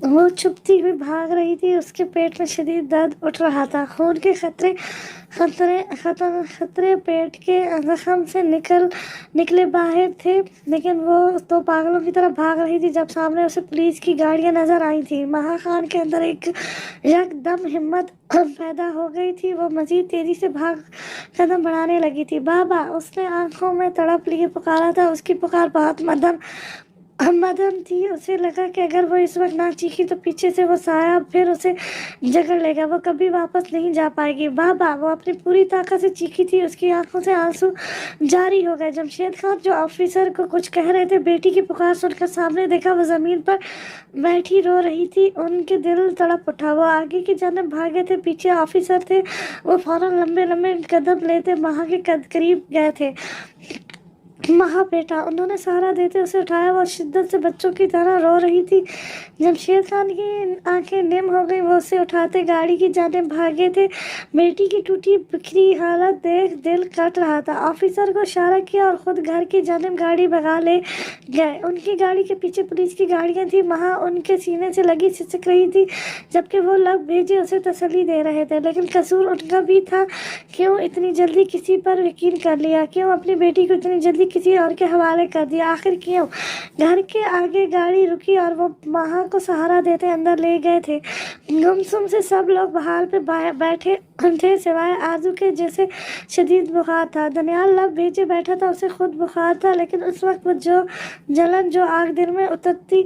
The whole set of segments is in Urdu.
وہ چپتی ہوئی بھاگ رہی تھی، اس کے پیٹ میں شدید درد اٹھ رہا تھا، خون کے خطرے پیٹ کے زخم سے نکلے باہر تھے، لیکن وہ تو پاگلوں کی طرح بھاگ رہی تھی جب سامنے اسے پولیس کی گاڑیاں نظر آئی تھیں۔ مہا خان کے اندر ایک یک دم ہمت پیدا ہو گئی تھی، وہ مزید تیزی سے قدم بڑھانے لگی تھی۔ بابا! اس نے آنکھوں میں تڑپ لیے پکارا تھا، اس کی پکار بہت مدھم تھی، اسے لگا کہ اگر وہ اس وقت نہ چیخی تو پیچھے سے وہ سایہ پھر اسے جکڑ لے گا، وہ کبھی واپس نہیں جا پائے گی۔ بابا! وہ اپنی پوری طاقت سے چیخی تھی، اس کی آنکھوں سے آنسو جاری ہو گئے۔ جمشید خان جو آفیسر کو کچھ کہہ رہے تھے، بیٹی کی پکار سن کر سامنے دیکھا، وہ زمین پر بیٹھی رو رہی تھی، ان کے دل تڑپ اٹھا، وہ آگے کی جانب بھاگے تھے، پیچھے آفیسر تھے، وہ فوراً لمبے قدم لیتے مہا کے قریب گئے تھے۔ مہا بیٹا! انہوں نے سہارا دیتے اسے اٹھایا، وہ شدت سے بچوں کی طرح رو رہی تھی۔ جمشید خان کی آنکھیں نم ہو گئیں، وہ اسے اٹھاتے گاڑی کی جانب بھاگے تھے، بیٹی کی ٹوٹی بکھری حالت دیکھ دل کٹ رہا تھا۔ آفیسر کو اشارہ کیا اور خود گھر کی جانب گاڑی بھگا لے گئے۔ ان کی گاڑی کے پیچھے پولیس کی گاڑیاں تھیں، مہا ان کے سینے سے لگی سسک رہی تھی، جبکہ وہ لب بھیجے اسے تسلی دے رہے تھے، لیکن قصور ان کا بھی تھا۔ کیوں اتنی جلدی کسی پر یقین کر لیا؟ کیوں اپنی بیٹی کو اتنی جلدی کسی اور کے حوالے کر دیا؟ آخر کیوں؟ گھر کے آگے گاڑی رکی اور وہ مہا کو سہارا دیتے اندر لے گئے تھے۔ گمسم سے سب لوگ بحال پہ بیٹھے تھے سوائے آرزو کے، جسے شدید بخار تھا۔ دانیال لب بھیجے بیٹھا تھا، اسے خود بخار تھا، لیکن اس وقت وہ جلن جو آگ دل میں اترتی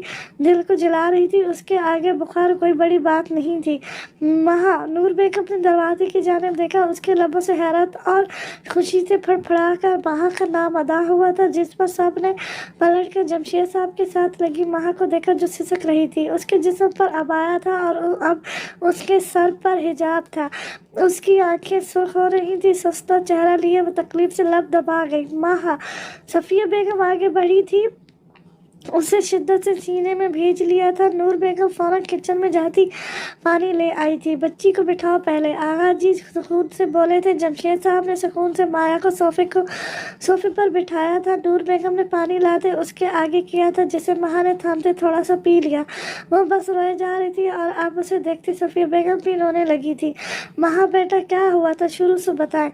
دل کو جلا رہی تھی، اس کے آگے بخار کوئی بڑی بات نہیں تھی۔ مہا! نور بیگم نے دروازے کی جانب دیکھا، اس کے لبوں سے حیرت اور خوشی سے پھڑپڑا کر مہا کا نام ادا ہوا تھا، جس پر سب نے پلٹ کر جمشید صاحب کے ساتھ لگی مہا کو دیکھا جو سسک رہی تھی۔ اس کے جسم پر عبایا تھا اور اب اس کے سر پر حجاب تھا، اس کی آنکھیں سرخ ہو رہی تھیں، سستا چہرہ لیے وہ تکلیف سے لب دبا گئی۔ مہا! صفیہ بیگم آگے بڑھی تھی، اسے شدت سے سینے میں بھیج لیا تھا۔ نور بیگم فوراً کچن میں جاتی پانی لے آئی تھی۔ بچی کو بٹھاؤ پہلے، آغا جی سکون سے بولے تھے۔ جمشید صاحب نے سکون سے مایا کو صوفے پر بٹھایا تھا، نور بیگم نے پانی لاتے اس کے آگے کیا تھا، جسے مہا نے تھامتے تھوڑا سا پی لیا۔ وہ بس روئے جا رہی تھی اور اب اسے دیکھتی صفیہ بیگم بھی رونے لگی تھی۔ مہا بیٹا کیا ہوا تھا؟ شروع سے بتائیں۔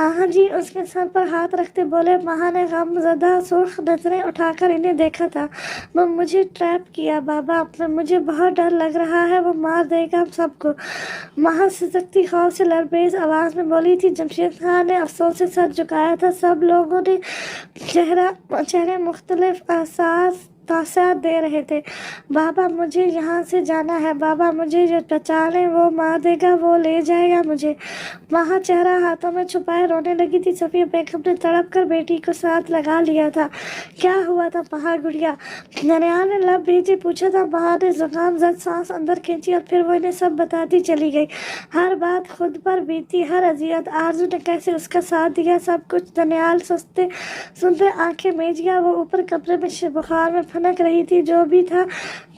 آغا جی اس کے سر پر ہاتھ رکھتے بولے۔ مہا نے غم زدہ سرخ نظریں اٹھا کر انہیں دیکھا تھا۔ وہ مجھے ٹریپ کیا بابا، مجھے بہت ڈر لگ رہا ہے، وہ مار دے گا ہم سب کو، مہا سسکتی خوف سے لرزیز آواز میں بولی تھی۔ جمشید خان نے افسوس سے سر جھکایا تھا، سب لوگوں نے چہرے مختلف تاثرات دے رہے تھے۔ بابا مجھے یہاں سے جانا ہے، بابا مجھے بچا لیں، وہ مار دے گا، وہ لے جائے گا مجھے۔ مہا چہرہ ہاتھوں میں چھپائے رونے لگی تھی۔ صفیہ بیگم نے تڑپ کر بیٹی کو ساتھ لگا لیا تھا۔ کیا ہوا تھا مہا گڑیا؟ دانیال نے لب بھیجے پوچھا تھا۔ مہا نے زکام زد سانس اندر کھینچی اور پھر وہ انہیں سب بتاتی چلی گئی، ہر بات خود پر بیتی، ہر اذیت، آرزو نے کیسے اس کا ساتھ دیا، سب کچھ۔ دانیال سنتے آنکھیں میج گیا، وہ اوپر کمرے میں بخار میں پھنک رہی تھی۔ جو بھی تھا،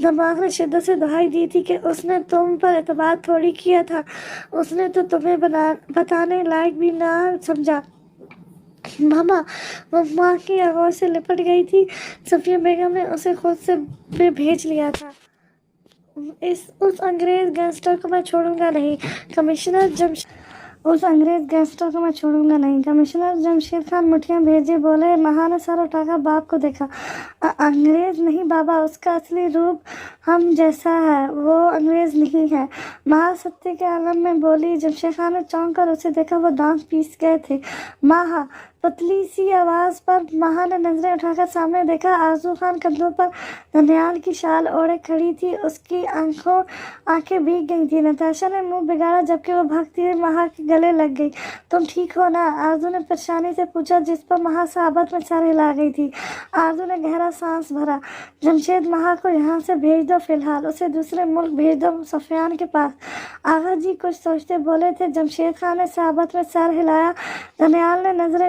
دماغ نے شدت سے دہائی دی تھی کہ اس نے تم پر اعتبار تھوڑی کیا تھا، اس نے تو تمہیں بتانے لائق بھی نہ سمجھا۔ ماما! وہ ماں کی آغوش سے لپٹ گئی تھی۔ صفیہ بیگم نے اسے خود سے بھیج لیا تھا۔ اس انگریز گینگسٹر کو میں چھوڑوں گا نہیں، کمشنر جمشید خان مٹھیاں بھیجے بولے۔ مہا نے سر اٹھا کر باپ کو دیکھا۔ انگریز نہیں بابا، اس کا اصلی روپ ہم جیسا ہے، وہ انگریز نہیں ہے، مہا ستے کے عالم میں بولی۔ جمشید خان نے چونک کر اسے دیکھا، وہ دانت پیس گئے تھے۔ مہا! پتلی سی آواز پر مہا نے نظریں اٹھا کر سامنے دیکھا۔ آرزو خان کندھوں پر دانیال کی شال اوڑھے کھڑی تھی، اس کی آنکھیں بھیگ گئی تھیں۔ نتاشا نے منہ بگاڑا جبکہ وہ بھاگتی ہوئی مہا کے گلے لگ گئی۔ تم ٹھیک ہو نا؟ آرزو نے پریشانی سے پوچھا، جس پر مہا صحابت میں سر ہلا گئی تھی۔ آرزو نے گہرا سانس بھرا۔ جمشید مہا کو یہاں سے بھیج دو، فی الحال اسے دوسرے ملک بھیج دو، سفیان کے پاس۔ آغا جی کچھ سوچتے بولے تھے۔ جمشید خان نے صحابت میں سر ہلایا۔ دانیال نے نظریں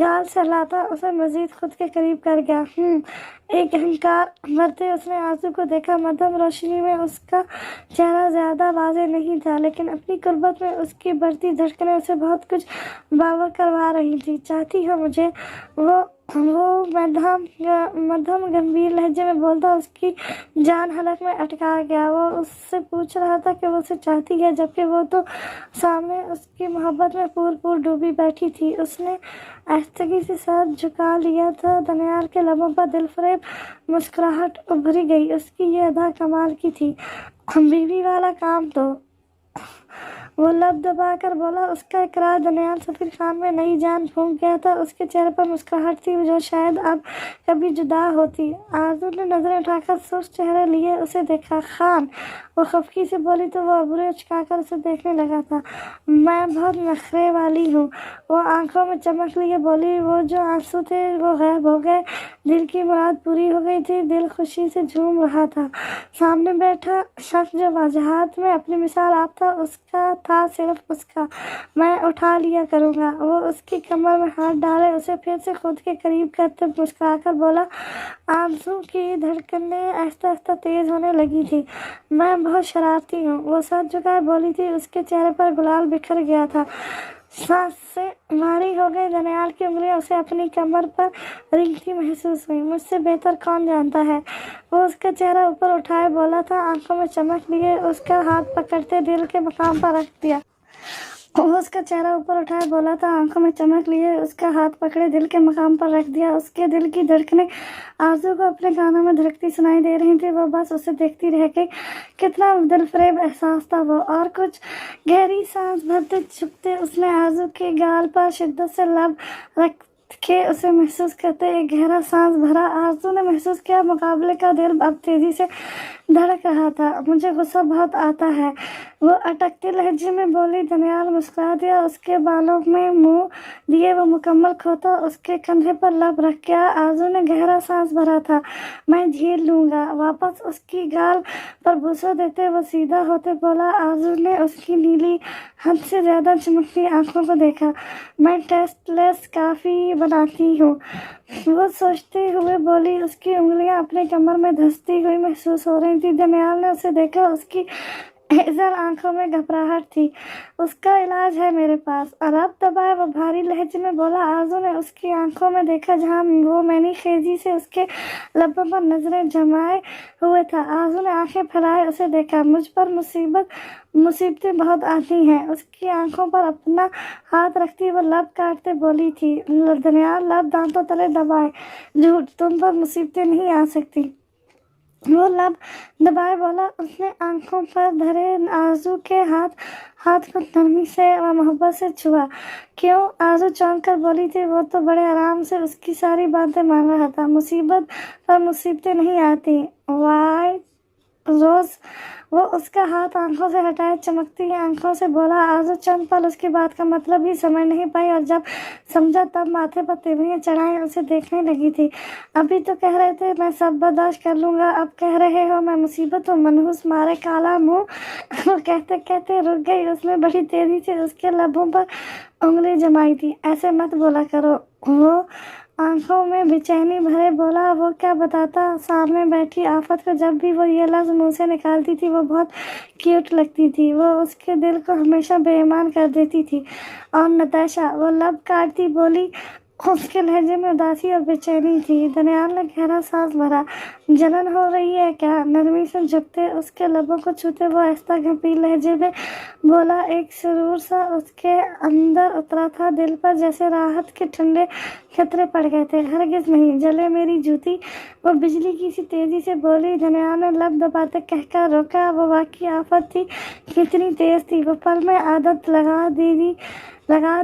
گال سے ہلاتا اسے مزید خود کے قریب کر گیا۔ ایک اہنکار بھرتے اس نے آرزو کو دیکھا۔ مدھم روشنی میں اس کا چہرہ زیادہ واضح نہیں تھا، لیکن اپنی قربت میں اس کی بڑھتی دھڑکنیں اسے بہت کچھ باور کروا رہی تھی۔ چاہتی ہو مجھے؟ وہ مدھم گمبھیر لہجے میں بولتا، اس کی جان حلق میں اٹکا گیا۔ وہ اس سے پوچھ رہا تھا کہ وہ اسے چاہتی ہے، جبکہ وہ تو سامنے اس کی محبت میں پور ڈوبی بیٹھی تھی۔ اس نے آہستگی سے سر جھکا لیا تھا۔ دانیال کے لبوں پر دل فریب مسکراہٹ ابھری گئی۔ اس کی یہ ادا کمال کی تھی۔ بیوی والا کام تو وہ لب دبا کر بولا۔ اس کا اقرار دانیال سفیر خان میں نئی جان پھونک گیا تھا۔ اس کے چہرے پر مسکراہٹ تھی جو شاید اب کبھی جدا ہوتی۔ آرزو نے نظریں اٹھا کر سرخ چہرے لیے اسے دیکھا۔ خان، وہ خفگی سے بولی تو وہ ابرویں اچکا کر اسے دیکھنے لگا تھا۔ میں بہت نخرے والی ہوں، وہ آنکھوں میں چمک لیے بولی۔ وہ جو آنسو تھے وہ غائب ہو گئے۔ دل کی مراد پوری ہو گئی تھی۔ دل خوشی سے جھوم رہا تھا۔ سامنے بیٹھا شخص جو وجاہت میں اپنی مثال آپ تھا، اس کا تھا صرف اس کا۔ میں اٹھا لیا کروں گا۔ وہ اس کی کمر میں ہاتھ ڈالے اسے پھر سے خود کے قریب کرتے مسکرا کر بولا۔ آرزو کی دھڑکنیں آہستہ آہستہ تیز ہونے لگی تھی۔ میں بہت شرارتی ہوں، وہ سر جھکائے بولی تھی۔ اس کے چہرے پر گلال بکھر گیا تھا۔ سانسیں بھاری ہو گئی۔ دانیال کی انگلیاں اسے اپنی کمر پر رینگتی محسوس ہوئی۔ مجھ سے بہتر کون جانتا ہے؟ وہ اس کا چہرہ اوپر اٹھائے بولا تھا، آنکھوں میں چمک لیے اس کا ہاتھ پکڑتے دل کے مقام پر رکھ دیا۔ وہ اس کا چہرہ اوپر اٹھائے بولا تھا، آنکھوں میں چمک لیے اس کا ہاتھ پکڑے دل کے مقام پر رکھ دیا۔ اس کے دل کی دھڑکنیں آرزو کو اپنے کانوں میں دھڑکتی سنائی دے رہی تھی۔ وہ بس اسے دیکھتی رہ گئی۔ کتنا دل فریب احساس تھا وہ! اور کچھ گہری سانس بھرتے چھپتے اس نے آرزو کے گال پر شدت سے لب رکھ کے اسے محسوس کرتے ایک گہرا سانس بھرا۔ آرزو نے محسوس کیا مقابلے کا دل اب تیزی سے دھڑک رہا تھا۔ مجھے غصہ بہت آتا ہے، وہ اٹکتے لہجے میں بولی۔ دانیال مسکرا دیا۔ اس کے بالوں میں منہ دیے وہ مکمل کھوتا اس کے کندھے پر لب رکھ گیا۔ آرزو نے گہرا سانس بھرا تھا۔ میں جھیل لوں گا۔ واپس اس کی گال پر بوسہ دیتے وہ سیدھا ہوتے بولا۔ آرزو نے اس کی نیلی حد سے زیادہ چمکتی آنکھوں کو دیکھا۔ میں ٹیسٹ لیس کافی بناتی ہوں، وہ سوچتے ہوئے بولی۔ اس کی انگلیاں اپنے کمر میں دھنستی ہوئی محسوس ہو رہی تھی۔ دانیال نے اسے دیکھا۔ اس کی ہزل آنکھوں میں گھبراہٹ تھی۔ اس کا علاج ہے میرے پاس، اور اب دبائے وہ بھاری لہجے میں بولا۔ آرزو نے اس کی آنکھوں میں دیکھا جہاں وہ مینی خیزی سے اس کے لبوں پر نظریں جمائے ہوئے تھا۔ آرزو نے آنکھیں پھیلائے اسے دیکھا۔ مجھ پر مصیبتیں بہت آتی ہیں۔ اس کی آنکھوں پر اپنا ہاتھ رکھتی وہ لب کاٹتے بولی تھی۔ دانیال لب دانتوں تلے دبائے۔ جھوٹ، تم پر مصیبتیں نہیں آ سکتی، وہ لب دبائے بولا۔ اس نے آنکھوں پر دھرے آرزو کے ہاتھ کو نرمی سے و محبت سے چھوا۔ کیوں؟ آرزو چونک کر بولی تھی۔ وہ تو بڑے آرام سے اس کی ساری باتیں مان رہا تھا۔ مصیبت پر مصیبتیں نہیں آتی، وائی روز، وہ اس کا ہاتھ آنکھوں سے ہٹائے چمکتی آنکھوں سے بولا۔ آرزو چند پل اس کی بات کا مطلب ہی سمجھ نہیں پائی، اور جب سمجھا تب ماتھے پر تیوریاں چڑھائے اسے دیکھنے لگی تھی۔ ابھی تو کہہ رہے تھے میں سب برداشت کر لوں گا، اب کہہ رہے ہو میں مصیبت ہوں؟ منحوس مارے کالا منہ، وہ کہتے کہتے رک گئی۔ اس نے بڑی تیزی سے اس کے لبوں پر انگلی جمائی تھی۔ ایسے مت بولا کرو، وہ آنکھوں میں بے چینی بھرے بولا۔ وہ کیا بتاتا سامنے بیٹھی آفت کو، جب بھی وہ یہ لفظ منہ سے نکالتی تھی وہ بہت کیوٹ لگتی تھی، وہ اس کے دل کو ہمیشہ بے ایمان کر دیتی تھی۔ اور نتاشا، وہ لب کاٹتی بولی۔ اس کے لہجے میں اداسی اور بے چینی تھی۔ دانیال نے گہرا سانس بھرا۔ جلن ہو رہی ہے کیا؟ نرمی سے جھکتے اس کے لبوں کو چھوتے وہ آہستہ گھمبیر لہجے میں بولا۔ ایک سرور سا اس کے اندر اترا تھا دل پر، جیسے راحت کے ٹھنڈے قطرے پڑ گئے تھے۔ ہرگز نہیں، جلے میری جوتی، وہ بجلی کی سی تیزی سے بولی۔ دانیال نے لب دباتے کہہ کر روکا۔ وہ واقعی آفت تھی، کتنی تیز تھی! وہ پل میں عادت لگا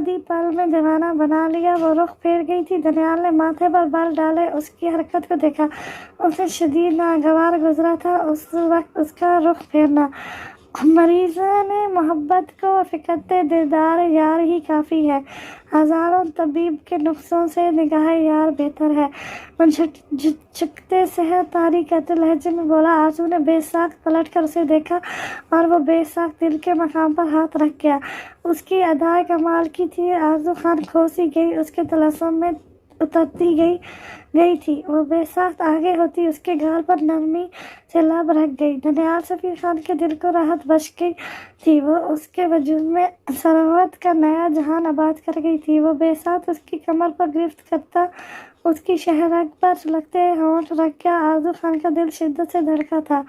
دی، پل میں دیوانہ بنا لیا۔ وہ رخ پھیر گئی تھی۔ دانیال نے ماتھے پر بال ڈالے اس کی حرکت کو دیکھا۔ اسے شدید ناگوار گزرا تھا اس وقت اس کا رخ پھیرنا۔ مریضان محبت کو فقط دیدار یار ہی کافی ہے، ہزاروں طبیب کے نسخوں سے نگاہ یار بہتر ہے۔ وہ جھکتے سحر طاری کرتے لہجے میں بولا۔ آرزو نے بے ساکھ پلٹ کر اسے دیکھا اور وہ بے ساکھ دل کے مقام پر ہاتھ رکھ گیا۔ اس کی ادائے کمال کی تھی۔ آرزو خان کھو سی گئی، اس کے طلسم میں اترتی گئی تھی۔ وہ بے ساخت آگے ہوتی، اس کے گال پر نرمی سے لب رکھ گئی۔ دھنیال سفیر خان کے دل کو راحت بخش گئی تھی۔ وہ اس کے وجود میں ثروت کا نیا جہان آباد کر گئی تھی۔ وہ بے ساخت اس کی کمر پر گرفت کرتا، اس کی شہرگ پر سلگتے ہونٹ رکھ گیا۔ آرزو خان کا دل شدت سے دھڑکا تھا۔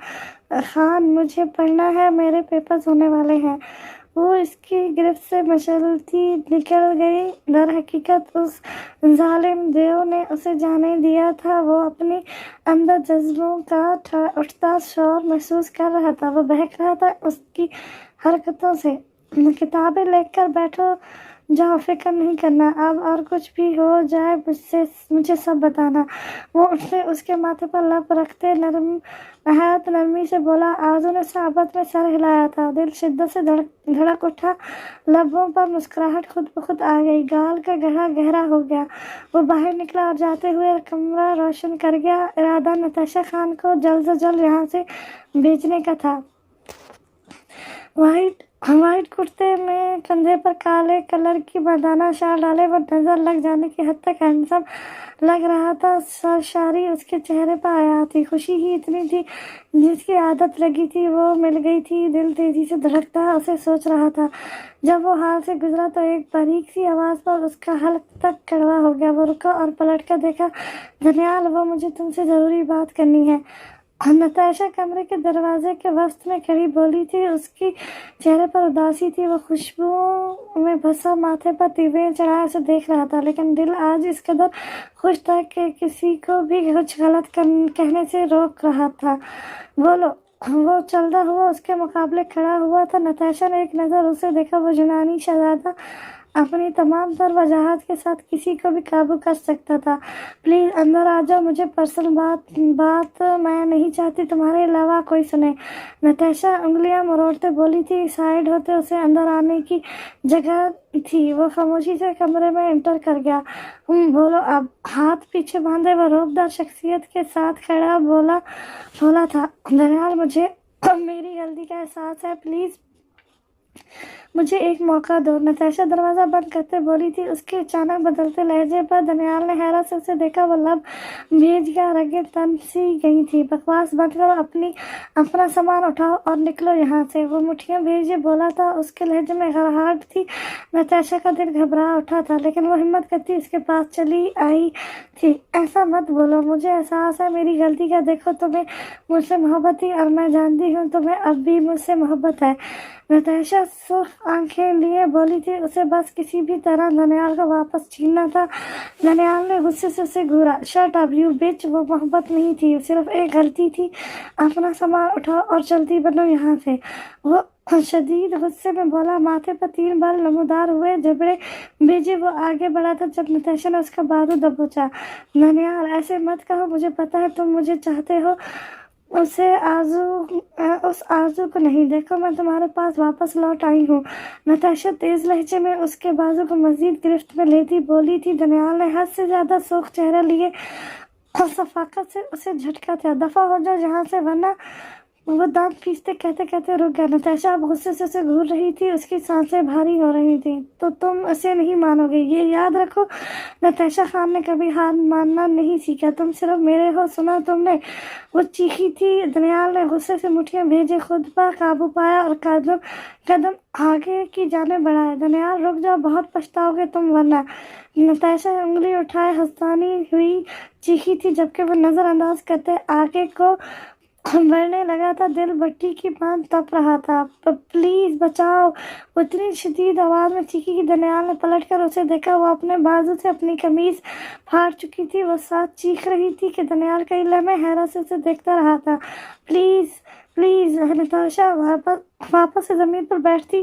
خان، مجھے پڑھنا ہے، میرے پیپرز ہونے والے ہیں۔ وہ اس کی گرفت سے مچلتی نکل گئی۔ در حقیقت اس ظالم دیو نے اسے جانے دیا تھا۔ وہ اپنے اندر جذبوں کا اٹھتا شور محسوس کر رہا تھا۔ وہ بہک رہا تھا اس کی حرکتوں سے۔ کتابیں لے کر بیٹھو جاؤ، فکر نہیں کرنا، اب اور کچھ بھی ہو جائے مجھے سب بتانا۔ وہ اٹھتے اس کے ماتھے پر لب رکھتے نہایت نرمی سے بولا۔ آرزو نے صحابت میں سر ہلایا تھا۔ دل شدت سے دھڑک اٹھا، لبوں پر مسکراہٹ خود بخود آ گئی، گال کا گڑھا گہرا ہو گیا۔ وہ باہر نکلا اور جاتے ہوئے کمرہ روشن کر گیا۔ ارادہ نتاشا خان کو جلد از جلد یہاں سے بھیجنے کا تھا۔ وائٹ کرتے میں کندھے پر کالے کلر کی مردانہ شال ڈالے وہ نظر لگ جانے کی حد تک ہینڈسم لگ رہا تھا۔ سرشاری اس کے چہرے پر آیا تھی، خوشی ہی اتنی تھی جس کی عادت لگی تھی وہ مل گئی تھی۔ دل تیزی سے دھڑکتا اسے سوچ رہا تھا۔ جب وہ حال سے گزرا تو ایک باریک سی آواز پر اس کا حلق تک کڑوا ہو گیا۔ وہ رکا اور پلٹ کر دیکھا۔ دھنیال، وہ مجھے تم سے ضروری بات کرنی ہے۔ نتاشا کمرے کے دروازے کے وسط میں کھڑی بولی تھی۔ اس کی چہرے پر اداسی تھی۔ وہ خوشبو میں بھسا ماتھے پر تیویں چڑھائے اسے دیکھ رہا تھا، لیکن دل آج اس قدر خوش تھا کہ کسی کو بھی کچھ غلط کہنے سے روک رہا تھا۔ بولو۔ وہ چلتا ہوا اس کے مقابلے کھڑا ہوا تھا۔ نتاشا نے ایک نظر اسے دیکھا۔ وہ یونانی شہزادہ اپنی تمام تر وجاہت کے ساتھ کسی کو بھی قابو کر سکتا تھا۔ پلیز اندر آ جاؤ، مجھے پرسنل بات میں نہیں چاہتی تمہارے علاوہ کوئی سنے۔ نتاشا انگلیاں مروڑتے بولی تھی۔ سائڈ ہوتے اسے اندر آنے کی جگہ تھی۔ وہ خاموشی سے کمرے میں انٹر کر گیا۔ بولو اب۔ ہاتھ پیچھے باندھے وہ رعبدار شخصیت کے ساتھ کھڑا بولا تھا۔ دھنیال، مجھے میری غلطی کا احساس ہے، پلیز مجھے ایک موقع دو۔ نتاشا دروازہ بند کرتے بولی تھی۔ اس کے اچانک بدلتے لہجے پر دھنیال نے حیرت سے اسے دیکھا۔ وہ لب بھیج گیا، رگیں تن سی گئی تھی۔ بکواس بند کرو، اپنا سامان اٹھاؤ اور نکلو یہاں سے، وہ مٹھیاں بھیجے بولا تھا۔ اس کے لہجے میں گھبراہٹ تھی۔ نتاشا کا دل گھبرا اٹھا تھا، لیکن وہ ہمت کرتی اس کے پاس چلی آئی تھی۔ ایسا مت بولو، مجھے احساس ہے میری غلطی کا۔ دیکھو، تمہیں مجھ سے محبت تھی اور میں جانتی ہوں تمہیں اب بھی مجھ سے محبت ہے۔ نتاشا سرخ آنکھیں لیے بولی تھی۔ اسے بس کسی بھی طرح دھنیال کو واپس چھیننا تھا۔ دھنیال نے غصے سے اسے گھورا۔ شٹ اپ یو بچ، وہ محبت نہیں تھی، صرف ایک غلطی تھی۔ اپنا سامان اٹھاؤ اور جلدی بنو یہاں سے، وہ شدید غصے میں بولا۔ ماتھے پر 3 بال نمودار ہوئے جبڑے بھیجے وہ آگے بڑھا تھا جب نتاشا نے اس کا بازو دبوچا۔ دھنیال، ایسے مت کہو، مجھے پتا ہے تم مجھے چاہتے ہو، اس آرزو کو نہیں۔ دیکھو، میں تمہارے پاس واپس لوٹ آئی ہوں۔ نتاشا تیز لہجے میں اس کے بازو کو مزید گرفت میں لیتی بولی تھی۔ دھنیال نے حد سے زیادہ سرخ چہرہ لیے اور صفاقت سے اسے جھٹکا دیا۔ دفع ہو جاؤ یہاں سے، ورنہ وہ دانت پیستے کہتے کہتے رک گیا۔ نتاشا اب غصے سے اسے گھور رہی تھی، اس کی سانسیں بھاری ہو رہی تھیں۔ تو تم اسے نہیں مانو گے، یہ یاد رکھو۔ نتاشا خان نے کبھی ہار ماننا نہیں سیکھا، تم صرف میرے ہو، سنا تم نے، وہ چیخی تھی۔ دھنیال نے غصے سے مٹھیاں بھیجے، خود پر قابو پایا اور قدم آگے کی جانب بڑھائے۔ دھنیال، رک جاؤ، بہت پچھتاؤ گے تم ورنہ۔ نتاشا انگلی اٹھائے ہستانی ہوئی چیخی تھی، جبکہ وہ نظر انداز کرتے آگے کو بڑھنے لگا تھا۔ دل بھٹی کی مانند تپ رہا تھا۔ پلیز بچاؤ، وہ اتنی شدید آواز میں چیخی کہ دھنیال نے پلٹ کر اسے دیکھا۔ وہ اپنے بازو سے اپنی قمیض پھاڑ چکی تھی۔ وہ ساتھ چیخ رہی تھی کہ دھنیال کئی لمحے حیرت سے اسے دیکھتا رہا تھا۔ پلیز۔ نتاشا واپس سے زمین پر بیٹھتی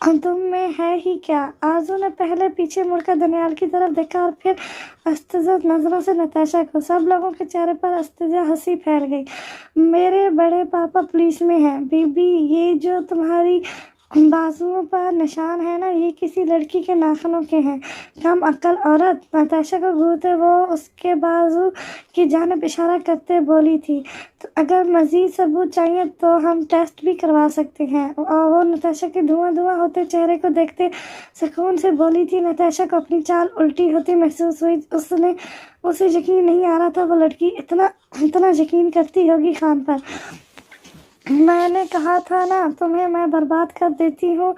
تم میں ہے ہی کیا؟ آرزو نے پہلے پیچھے مڑ کر دانیال کی طرف دیکھا اور پھر استجد نظروں سے نتاشا کو۔ سب لوگوں کے چہرے پر استجا ہنسی پھیل گئی۔ میرے بڑے پاپا پولیس میں ہیں بی بی، یہ جو تمہاری بازوؤں پر نشان ہے نا، یہ کسی لڑکی کے ناخنوں کے ہیں۔ کم عقل عورت! نتاشا کو گھورتے وہ اس کے بازو کی جانب اشارہ کرتے بولی تھی۔ تو اگر مزید ثبوت چاہیے تو ہم ٹیسٹ بھی کروا سکتے ہیں۔ اور وہ نتاشا کے دھواں دھواں ہوتے چہرے کو دیکھتے سکون سے بولی تھی۔ نتاشا کو اپنی چال الٹی ہوتی محسوس ہوئی۔ اسے یقین نہیں آ رہا تھا وہ لڑکی اتنا یقین کرتی ہوگی خان پر۔ میں نے کہا تھا نا تمہیں میں برباد کر دیتی ہوں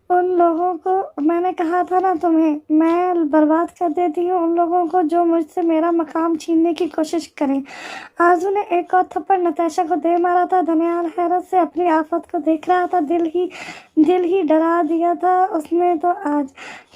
ان لوگوں کو، میں نے کہا تھا نا تمہیں میں برباد کر دیتی ہوں ان لوگوں کو جو مجھ سے میرا مقام چھیننے کی کوشش کریں۔ آرزو نے ایک اور تھپڑ نتاشا کو دے مارا تھا۔ دانیال حیرت سے اپنی آفت کو دیکھ رہا تھا۔ دل ہی ڈرا دیا تھا اس نے تو آج۔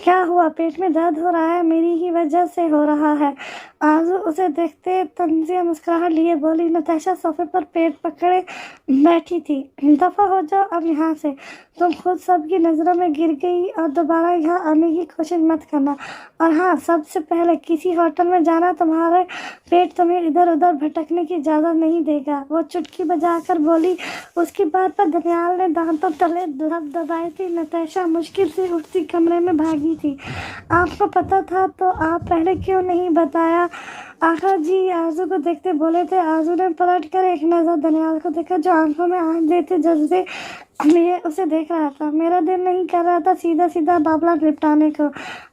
کیا ہوا؟ پیٹ میں درد ہو رہا ہے؟ میری ہی وجہ سے ہو رہا ہے۔ آرزو اسے دیکھتے طنزیہ مسکراہٹ لیے بولی۔ نتاشا صوفے پر پیٹ پکڑے بیٹھی تھی۔ دفع ہو جاؤ اب یہاں سے، تم خود سب کی نظروں میں گر گئی اور دوبارہ یہاں آنے کی کوشش مت کرنا۔ اور ہاں، سب سے پہلے کسی ہوٹل میں جانا، تمہارے پیٹ تمہیں ادھر ادھر بھٹکنے کی اجازت نہیں دے گا، وہ چٹکی بجا کر بولی۔ اس کی بات پر دانیال نے دانتوں تلے لب دبائے تھے۔ نتاشا مشکل سے اٹھتی کمرے میں بھاگی تھی۔ آپ کو پتہ تھا تو آپ پہلے کیوں نہیں بتایا؟ آخر جی آرزو کو دیکھتے بولے تھے۔ آرزو نے پلٹ کر ایک نظر دانیال کو دیکھا جو آنکھوں میں آنکھ دیتے جذبے لیے اسے دیکھ رہا تھا۔ میرا دل نہیں کر رہا تھا سیدھا معاملہ نپٹانے کو،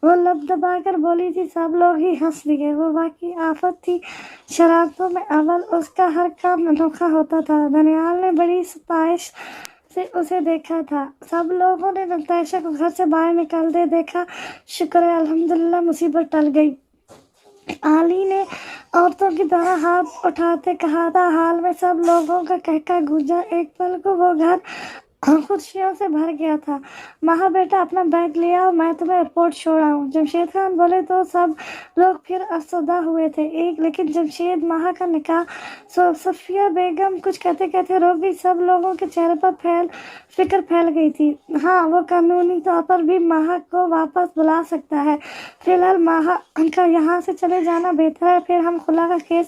وہ لب دبا کر بولی تھی۔ سب لوگ ہی ہنس دیے۔ وہ واقعی آفت تھی۔ شرارتوں میں اول اس کا ہر کام انوکھا ہوتا تھا۔ دانیال نے بڑی ستائش سے اسے دیکھا تھا۔ سب لوگوں نے نتاشا کو گھر سے باہر نکلتے دیکھا۔ شکر ہے الحمدللہ مصیبت ٹل گئی۔ علی نے عورتوں کی طرح ہاتھ اٹھاتے کہا تھا۔ حال میں سب لوگوں کا کہکہ گونجا۔ ایک پل کو وہ گھر خوشیوں سے بھر گیا تھا۔ ماں بیٹا اپنا بیگ لے آؤ، میں تمہیں ایئرپورٹ چھوڑ آؤں۔ جمشید خان بولے تو سب لوگ پھر افسردہ ہوئے تھے۔ لیکن جمشید ماں کا نکاح، صفیہ بیگم کچھ کہتے کہتے رک گئی۔ سب لوگوں کے چہرے پر فکر پھیل گئی تھی۔ ہاں، وہ قانونی طور پر بھی ماں کو واپس بلا سکتا ہے۔ فی الحال ماں کا یہاں سے چلے جانا بہتر ہے، پھر ہم خلا کا کیس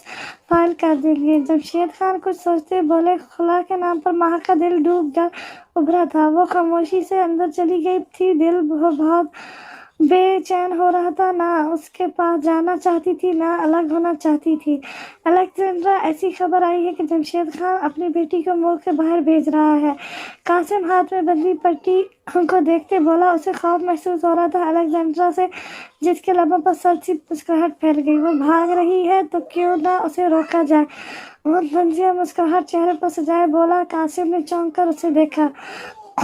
فائل کر دیں گے۔ جمشید خان کچھ سوچتے بولے۔ خلا کے نام پر ماں کا دل ڈوب کر ابھرا تھا۔ وہ خاموشی سے اندر چلی گئی تھی۔ دل بہت بے چین ہو رہا تھا، نہ اس کے پاس جانا چاہتی تھی نہ الگ ہونا چاہتی تھی۔ الیگزینڈرا، ایسی خبر آئی ہے کہ جمشید خان اپنی بیٹی کو ملک سے باہر بھیج رہا ہے۔ قاسم ہاتھ میں بندھی پٹی کو دیکھتے بولا۔ اسے خوف محسوس ہو رہا تھا الیگزینڈرا سے، جس کے لبوں پر سرد سی مسکراہٹ پھیل گئی۔ وہ بھاگ رہی ہے تو کیوں نہ اسے روکا جائے۔ وہ طنزیہ مسکراہٹ چہرے پر سجائے بولا۔ قاسم نے چونک کر اسے دیکھا۔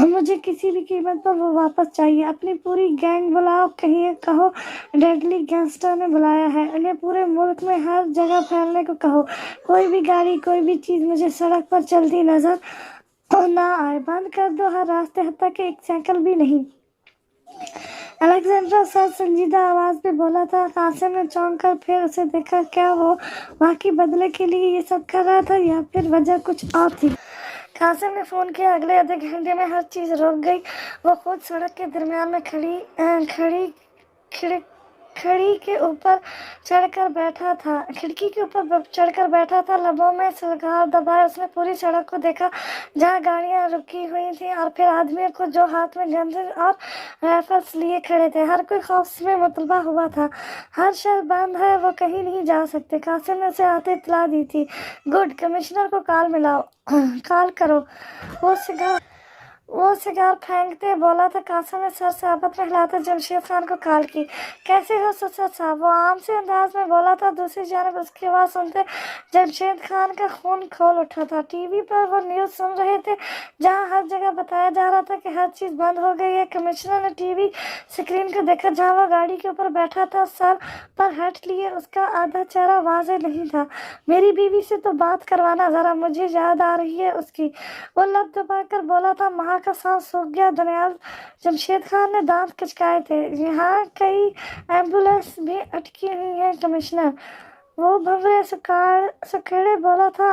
مجھے کسی بھی قیمت پر وہ واپس چاہیے۔ اپنی پوری گینگ بلاؤ، کہو ڈیڈلی گینگسٹر نے بلایا ہے۔ انہیں پورے ملک میں ہر جگہ پھیلنے کو کہو۔ کوئی بھی گاڑی، کوئی بھی چیز مجھے سڑک پر چلتی نظر نہ آئے۔ بند کر دو ہر راستے، حتیٰ کہ ایک سائیکل بھی نہیں۔ الیگزینڈرا سر سنجیدہ آواز میں بولا تھا۔ قاسم نے چونک کر پھر اسے دیکھا۔ کیا وہ واقعی بدلے کے لیے یہ سب کر رہا تھا یا پھر وجہ کچھ اور تھی؟ قاسم نے فون کیا۔ اگلے آدھے گھنٹے میں ہر چیز رک گئی۔ وہ خود سڑک کے درمیان میں کھڑکی کے اوپر چڑھ کر بیٹھا تھا۔ لبوں میں سگار دبائے اس نے پوری سڑک کو دیکھا، جہاں گاڑیاں رکی ہوئی تھیں اور پھر آدمیوں کو جو ہاتھ میں گنز اور رائفلز لیے کھڑے تھے۔ ہر کوئی خوف میں مبتلا ہوا تھا۔ ہر شہر بند ہے، وہ کہیں نہیں جا سکتے۔ قاسم نے اسے آتے اطلاع دی تھی۔ گڈ، کمشنر کو کال کرو۔ وہ سگار پھینکتے بولا تھا۔ قاسم نے سر ثابت میں ہلاتے جمشید خان کو کال کی۔ کیسے ہو سسر صاحب؟ وہ عام سے انداز میں بولا تھا۔ دوسری جانب اس کی آواز سنتے جمشید خان کا خون کھول اٹھا تھا۔ ٹی وی پر وہ نیوز سن رہے تھے جہاں ہر جگہ بتایا جا رہا تھا کہ ہر چیز بند ہو گئی ہے۔ کمشنر نے ٹی وی اسکرین کو دیکھا جہاں وہ گاڑی کے اوپر بیٹھا تھا، سر پر ہیٹ لیے۔ اس کا آدھا چہرہ واضح نہیں تھا۔ میری بیوی سے تو بات کروانا ذرا، مجھے یاد آ رہی ہے اس کی، وہ لب دبا کر بولا تھا۔ ماں کا سانس سوکھ گیا۔ جمشید خان نے دانت کچکائے تھے۔ یہاں کئی ایمبولینس بھی اٹکی ہوئی ہیں کمشنر، وہ بھنورے سکیڑے بولا تھا۔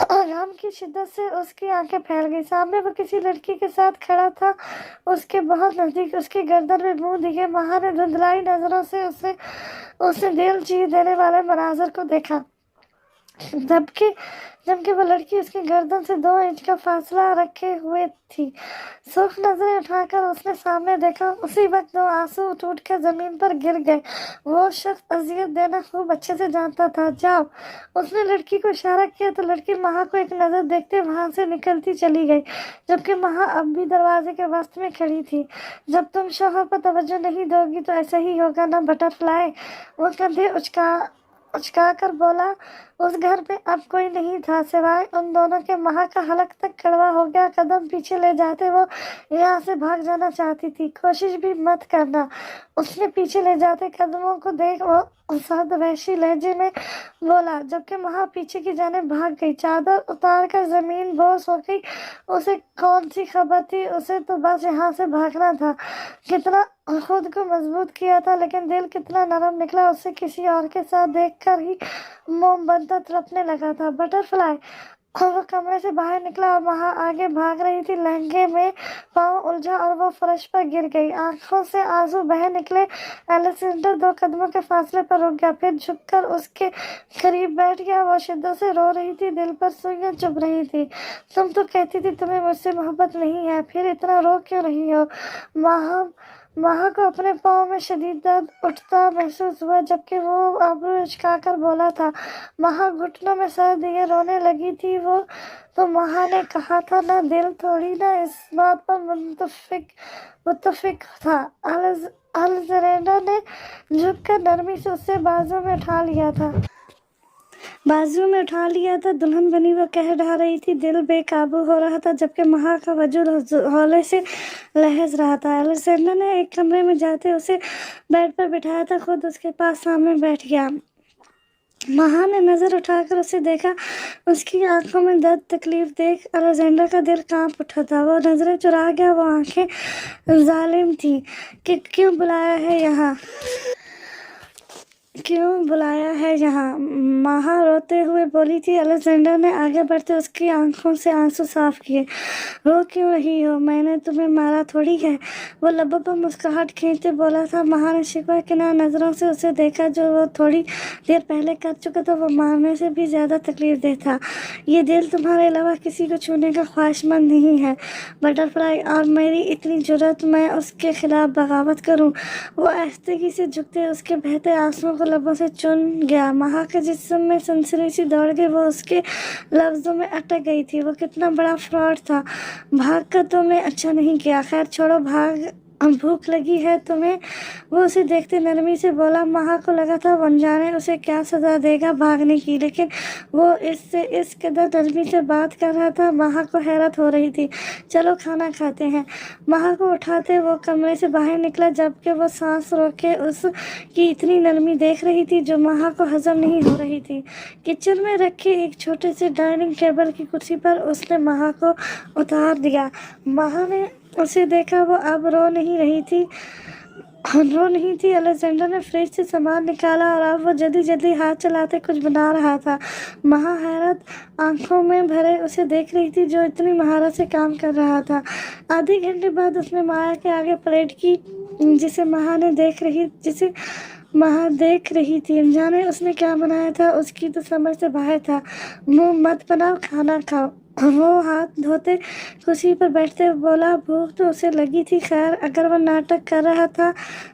غم کی شدت سے اس کی آنکھیں پھیل گئی۔ سامنے وہ کسی لڑکی کے ساتھ کھڑا تھا، اس کے بہت نزدیک، اس کی گردن میں منہ دیے۔ ماہا نے دھندلائی نظروں سے اسے دل چیر دینے والے مناظر کو دیکھا، جبکہ وہ لڑکی اس کی گردن سے 2 انچ کا فاصلہ رکھے ہوئے تھی۔ سرخ نظریں اٹھا کر اس نے سامنے دیکھا۔ اسی وقت 2 آنسو ٹوٹ کر زمین پر گر گئے۔ وہ شخص اذیت دینا خوب اچھے سے جانتا تھا۔ جاؤ، اس نے لڑکی کو اشارہ کیا تو لڑکی ماہا کو ایک نظر دیکھتے وہاں سے نکلتی چلی گئی، جبکہ ماہا اب بھی دروازے کے وسط میں کھڑی تھی۔ جب تم شوہر پر توجہ نہیں دو گی تو ایسا ہی ہوگا نا بٹر فلائی، وہ کندھے اچکا کر بولا۔ اس گھر میں اب کوئی نہیں تھا سوائے ان دونوں کے۔ ماہا کا حلق تک کڑوا ہو گیا۔ قدم پیچھے لے جاتے وہ یہاں سے بھاگ جانا چاہتی تھی۔ کوشش بھی مت کرنا، اس نے پیچھے لے جاتے قدموں کو دیکھ وہ سرد وحشی لہجے میں بولا، جبکہ ماہا پیچھے کی جانب بھاگ گئی۔ چادر اتار کر زمین بوس ہو گئی۔ اسے کون سی خبر تھی، اسے تو بس یہاں سے بھاگنا تھا۔ کتنا خود کو مضبوط کیا تھا، لیکن دل کتنا نرم نکلا۔ اسے کسی اور کے ساتھ دیکھ کر ہی موم بنتا تڑپنے لگا تھا۔ بٹر فلائی، وہ کمرے سے باہر نکلا اور ماہا آگے بھاگ رہی تھی۔ لہنگے میں پاؤں الجھا اور وہ فرش پر گر گئی۔ آنکھوں سے آنسو بہہ نکلے۔ الیگزینڈر 2 قدموں کے فاصلے پر رک گیا، پھر جھک کر اس کے قریب بیٹھ گیا۔ وہ شدت سے رو رہی تھی، دل پر سوئیاں چبھ رہی تھی۔ تم تو کہتی تھی تمہیں مجھ سے محبت نہیں ہے، پھر اتنا رو کیوں رہی ہو؟ ماہا کو اپنے پاؤں میں شدید درد اٹھتا محسوس ہوا، جبکہ وہ ابرو اچکا کر بولا تھا۔ ماہا گھٹنوں میں سر دیے رونے لگی تھی۔ وہ تو ماہا نے کہا تھا نا، دل تھوڑی نا اس بات پر متفق تھا۔ الیگزینڈر نے جھک کر نرمی سے اسے بازو میں اٹھا لیا تھا۔ دلہن بنی وہ کہہ ڈھا رہی تھی، دل بے قابو ہو رہا تھا، جبکہ ماہا کا وجود ہولے سے لرز رہا تھا۔ الیگزینڈر نے ایک کمرے میں جاتے اسے بیڈ پر بٹھایا تھا، خود اس کے پاس سامنے بیٹھ گیا۔ ماہا نے نظر اٹھا کر اسے دیکھا۔ اس کی آنکھوں میں درد تکلیف دیکھ الیگزینڈر کا دل کانپ اٹھا تھا۔ وہ نظریں چرا گیا۔ وہ آنکھیں ظالم تھیں کہ کیوں بلایا ہے یہاں؟ ماہا روتے ہوئے بولی تھی۔ الیگزینڈر نے آگے بڑھتے اس کی آنکھوں سے آنسو صاف کیے۔ رو کیوں رہی ہو؟ میں نے تمہیں مارا تھوڑی ہے، وہ لبوں پر مسکراہٹ کھینچتے بولا تھا۔ ماہا نے شکوہ کنار نظروں سے اسے دیکھا، جو وہ تھوڑی دیر پہلے کر چکا تھا۔ وہ مارنے سے بھی زیادہ تکلیف دہ تھا۔ یہ دل تمہارے علاوہ کسی کو چھونے کا خواہشمند نہیں ہے بٹر فلائی، اور میری اتنی جرأت میں اس کے خلاف بغاوت کروں؟ وہ آہستگی سے جھکتے اس کے بہتے آنسوؤں کو لبوں سے چن گیا۔ ماہا کے جسم میں سنسنی سی دوڑ گئی۔ وہ اس کے لفظوں میں اٹک گئی تھی۔ وہ کتنا بڑا فراڈ تھا۔ بھاگ کر تم نے اچھا نہیں کیا۔ خیر چھوڑو، بھوک لگی ہے تمہیں؟ وہ اسے دیکھتے نرمی سے بولا۔ ماہا کو لگا تھا وہ انجانے اسے کیا سزا دے گا بھاگنے کی، لیکن وہ اس سے اس قدر نرمی سے بات کر رہا تھا۔ ماہا کو حیرت ہو رہی تھی۔ چلو کھانا کھاتے ہیں۔ ماہا کو اٹھاتے وہ کمرے سے باہر نکلا، جبکہ وہ سانس روکے اس کی اتنی نرمی دیکھ رہی تھی جو ماہا کو ہضم نہیں ہو رہی تھی۔ کچن میں رکھے ایک چھوٹے سے ڈائننگ ٹیبل کی کرسی پر اس نے ماہا کو اتار دیا۔ ماہا نے اسے دیکھا، وہ اب رو نہیں تھی۔ الیگزینڈر نے فریج سے سامان نکالا اور اب وہ جلدی ہاتھ چلاتے کچھ بنا رہا تھا۔ ماہا حیرت آنکھوں میں بھرے اسے دیکھ رہی تھی، جو اتنی مہارت سے کام کر رہا تھا۔ آدھے گھنٹے بعد اس نے ماہا کے آگے پلیٹ کی، جسے ماہا دیکھ رہی تھی۔ انجانے اس نے کیا بنایا تھا، اس کی تو سمجھ سے باہر تھا۔ منہ مت بناؤ، کھانا کھاؤ۔ وہ ہاتھ دھوتے کرسی پر بیٹھتے بولا۔ بھوک تو اسے لگی تھی، خیر اگر وہ ناٹک کر رہا تھا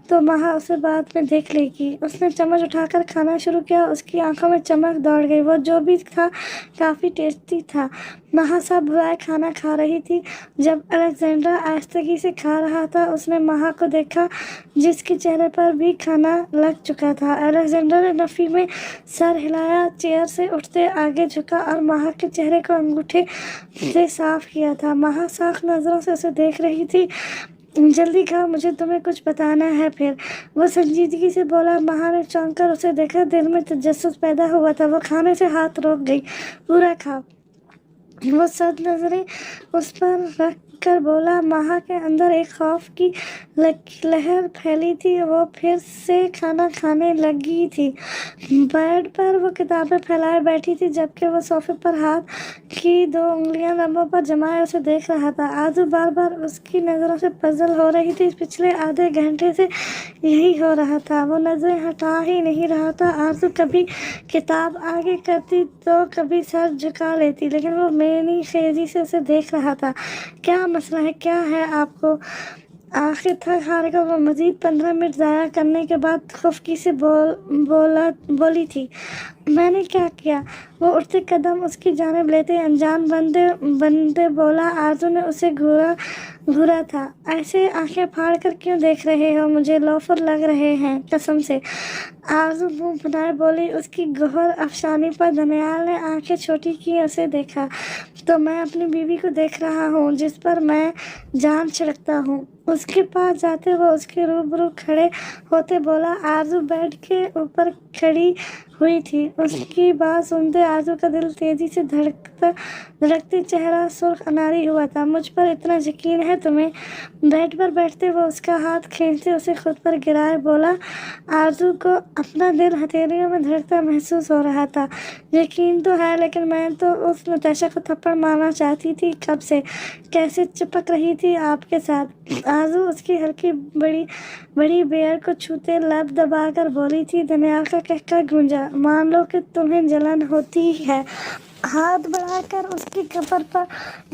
تو ماہا اسے بعد میں دیکھ لے گی۔ اس نے چمچ اٹھا کر کھانا شروع کیا۔ اس کی آنکھوں میں چمک دوڑ گئی۔ وہ جو بھی تھا کافی ٹیسٹی تھا۔ ماہا سب بھلائے کھانا کھا رہی تھی۔ جب الیگزینڈر آہستگی سے کھا رہا تھا، اس نے ماہا کو دیکھا، جس کے چہرے پر بھی کھانا لگ چکا تھا۔ الیگزینڈر نے نفی میں سر ہلایا، چیئر سے اٹھتے آگے جھکا اور ماہا کے چہرے کو انگوٹھے سے صاف کیا تھا۔ ماہا صاف نظروں سے اسے دیکھ رہی تھی۔ جلدی کھاؤ، مجھے تمہیں کچھ بتانا ہے پھر، وہ سنجیدگی سے بولا۔ ماہا نے چونک کر اسے دیکھا، دل میں تجسس پیدا ہوا تھا۔ وہ کھانے سے ہاتھ روک گئی۔ پورا کھاؤ۔ وہ سرد نظریں اس پر رکھ کر بولا۔ ماہا کے اندر ایک خوف کی لہر پھیلی تھی، وہ پھر سے کھانا کھانے لگی تھی۔ بیڈ پر وہ کتابیں پھیلائے بیٹھی تھی جبکہ وہ صوفے پر ہاتھ کی 2 انگلیاں لبوں پر جمائے اسے دیکھ رہا تھا۔ آرزو بار بار اس کی نظروں سے پزل ہو رہی تھی۔ پچھلے آدھے گھنٹے سے یہی ہو رہا تھا، وہ نظریں ہٹا ہی نہیں رہا تھا۔ آرزو کبھی کتاب آگے کرتی تو کبھی سر جھکا لیتی، لیکن وہ مینی خیزی سے اسے دیکھ رہا تھا۔ کیا مسئلہ ہے؟ کیا ہے آپ کو؟ آخر تھک ہار کر وہ مزید 15 منٹ ضائع کرنے کے بعد خفگی سے بولی تھی، میں نے کیا کیا؟ وہ اٹھتے قدم اس کی جانب لیتے انجان بندے بولا۔ آرزو نے اسے گھورا تھا۔ ایسے آنکھیں پھاڑ کر کیوں دیکھ رہے ہو؟ مجھے لوفر لگ رہے ہیں قسم سے۔ آرزو منہ پھنائے بولی۔ اس کی گوہر افشانی پر دانیال نے آنکھیں چھوٹی کی اسے دیکھا۔ تو میں اپنی بیوی کو دیکھ رہا ہوں جس پر میں جان چھڑکتا ہوں۔ اس کے پاس جاتے وہ اس کے روبرو کھڑے ہوتے بولا۔ آرزو بیڈ کے اوپر کھڑی ہوئی تھی۔ اس کی بات سنتے آرزو کا دل تیزی سے دھڑکتے چہرہ سرخ اناری ہوا تھا۔ مجھ پر اتنا یقین ہے تمہیں؟ بیڈ پر بیٹھتے وہ اس کا ہاتھ کھینچتے اسے خود پر گرائے بولا۔ آرزو کو اپنا دل ہتھیلیوں میں دھڑکتا محسوس ہو رہا تھا۔ یقین تو ہے، لیکن میں تو اس نتاشا کو تھپڑ مارنا چاہتی تھی کب سے، کیسے چپک رہی تھی آپ کے ساتھ۔ آرزو اس کی ہلکی بڑی بیئر کو چھوتے لب دبا کر بولی تھی۔ دانیال کا قہقہ گونجا۔ مان لو کہ تمہیں جلن ہوتی ہے۔ ہاتھ بڑھا کر اس کی کمر پر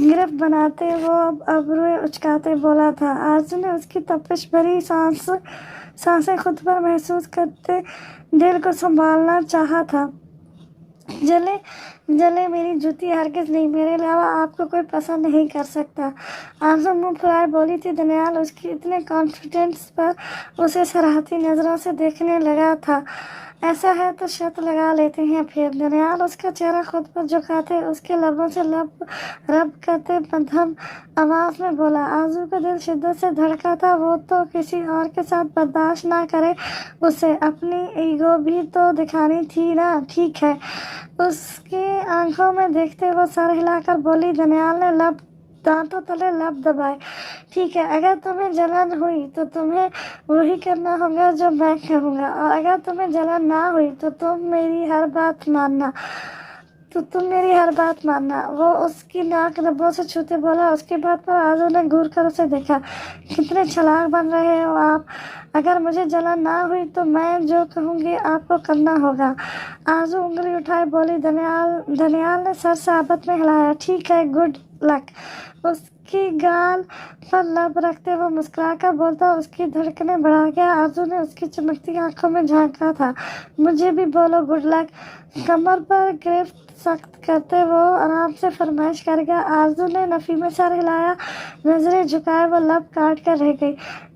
گرفت بناتے وہ ابروئے اچکاتے بولا تھا۔ آرزو نے اس کی تپش بھری سانسیں خود پر محسوس کرتے دل کو سنبھالنا چاہا تھا۔ جلے میری جوتی ہرگز نہیں، میرے علاوہ آپ کو کوئی پسند نہیں کر سکتا۔ آرزو منہ پھلائے بولی تھی۔ دانیال اس کی اتنے کانفیڈنس پر اسے سراہتی نظروں سے دیکھنے لگا تھا۔ ایسا ہے تو شرط لگا لیتے ہیں پھر۔ دانیال اس کا چہرہ خود پر جھکاتے اس کے لبوں سے لب رب کرتے مدھم آواز میں بولا۔ آرزو کا دل شدت سے دھڑکا تھا۔ وہ تو کسی اور کے ساتھ برداشت نہ کرے، اسے اپنی ایگو بھی تو دکھانی تھی نا۔ ٹھیک ہے، اس کی آنکھوں میں دیکھتے وہ سر ہلا کر بولی۔ دانیال نے دانتوں تلے لب دبائے۔ ٹھیک ہے، اگر تمہیں جلن ہوئی تو تمہیں وہی کرنا ہوگا جو میں کہوں گا، اور اگر تمہیں جلن نہ ہوئی تو تم میری ہر بات ماننا۔ وہ اس کی ناک لبوں سے چھوتے بولا۔ اس کے بعد پر آرزو نے گھور کر اسے دیکھا۔ کتنے چلاک بن رہے ہو آپ۔ اگر مجھے جلن نہ ہوئی تو میں جو کہوں گی آپ کو کرنا ہوگا۔ آرزو انگلی اٹھائے بولی۔ دانیال نے سر ثابت میں ہلایا۔ ٹھیک ہے، گڈ لک۔ اس کی گال پر لب رکھتے وہ مسکرا کر بولتا۔ اس کی دھڑکنیں بڑھا گیا۔ آرزو نے اس کی چمکتی آنکھوں میں جھانکا تھا۔ مجھے بھی بولو گڈ لک۔ کمر پر گرفت سخت کرتے وہ آرام سے فرمائش کر گیا۔ آرزو نے نفی میں سر ہلایا، نظریں جھکائے وہ لب کاٹ کر رہ گئی۔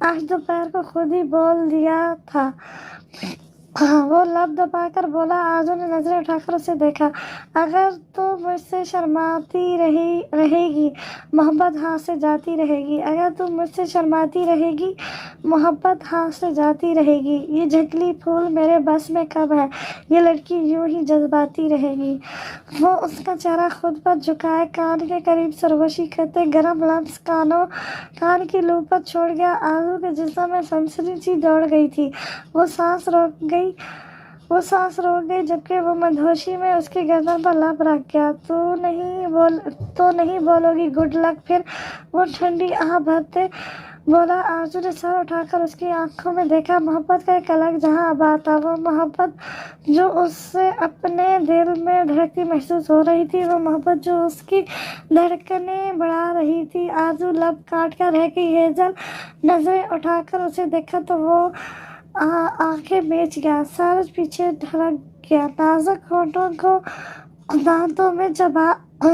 آج دوپہر کو خود ہی بول دیا تھا، وہ لب دبا کر بولا۔ آرزو نے نظریں اٹھا کر اسے دیکھا۔ اگر تو مجھ سے شرماتی رہے گی، محبت ہاتھ سے جاتی رہے گی۔ اگر تم مجھ سے شرماتی رہے گی، محبت ہاتھ سے جاتی رہے گی۔ یہ جھکلی پھول میرے بس میں کب ہے؟ یہ لڑکی یوں ہی جذباتی رہے گی۔ وہ اس کا چہرہ خود پر جھکائے کان کے قریب سرگوشی کرتے گرم لمس کان کی لو پر چھوڑ گیا۔ آرزو کے جسم میں سنسنی سی دوڑ گئی تھی۔ وہ سانس روک گئی جبکہ وہ مدہوشی میں اس کی گردن پر لب رکھ گیا۔ تو نہیں بولو گی گڈ لک پھر؟ وہ ٹھنڈی آہ بھرتے بولا۔ آرزو نے سر اٹھا کر اس کی آنکھوں میں دیکھا۔ محبت کا ایک الگ جہاں آباد تھا۔ وہ محبت جو اسے اپنے دل میں دھڑکتی محسوس ہو رہی تھی، وہ محبت جو اس کی دھڑکنیں بڑھا رہی تھی۔ آرزو لب کاٹ کر رہ گئی۔ ہیزل نظریں اٹھا کر اسے دیکھا تو وہ آنکھیں میچ گیا، سر پیچھے ڈھلک گیا۔ نازک ہونٹوں کو دانتوں میں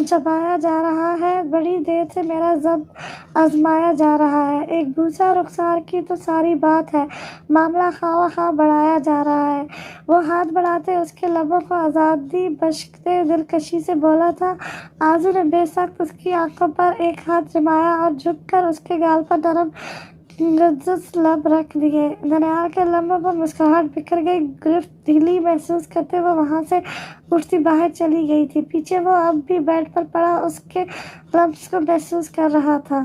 چبایا جا رہا ہے۔ بڑی دیر سے میرا ضبط آزمایا جا رہا ہے۔ ایک بوسہ رخسار کی تو ساری بات ہے، معاملہ خواہ خواہ بڑھایا جا رہا ہے۔ وہ ہاتھ بڑھاتے اس کے لبوں کو آزادی بخشتے دلکشی سے بولا تھا۔ آرزو نے بے سخت اس کی آنکھوں پر ایک ہاتھ جمایا اور جھک کر اس کے گال پر نرم گدگز لب رکھ دیے۔ دانیال کے لبوں پر مسکراہٹ بکھر گئی۔ گرفت ڈھیلی محسوس کرتے وہ وہاں سے اٹھتی باہر چلی گئی تھی۔ پیچھے وہ اب بھی بیڈ پر پڑا اس کے لمس کو محسوس کر رہا تھا۔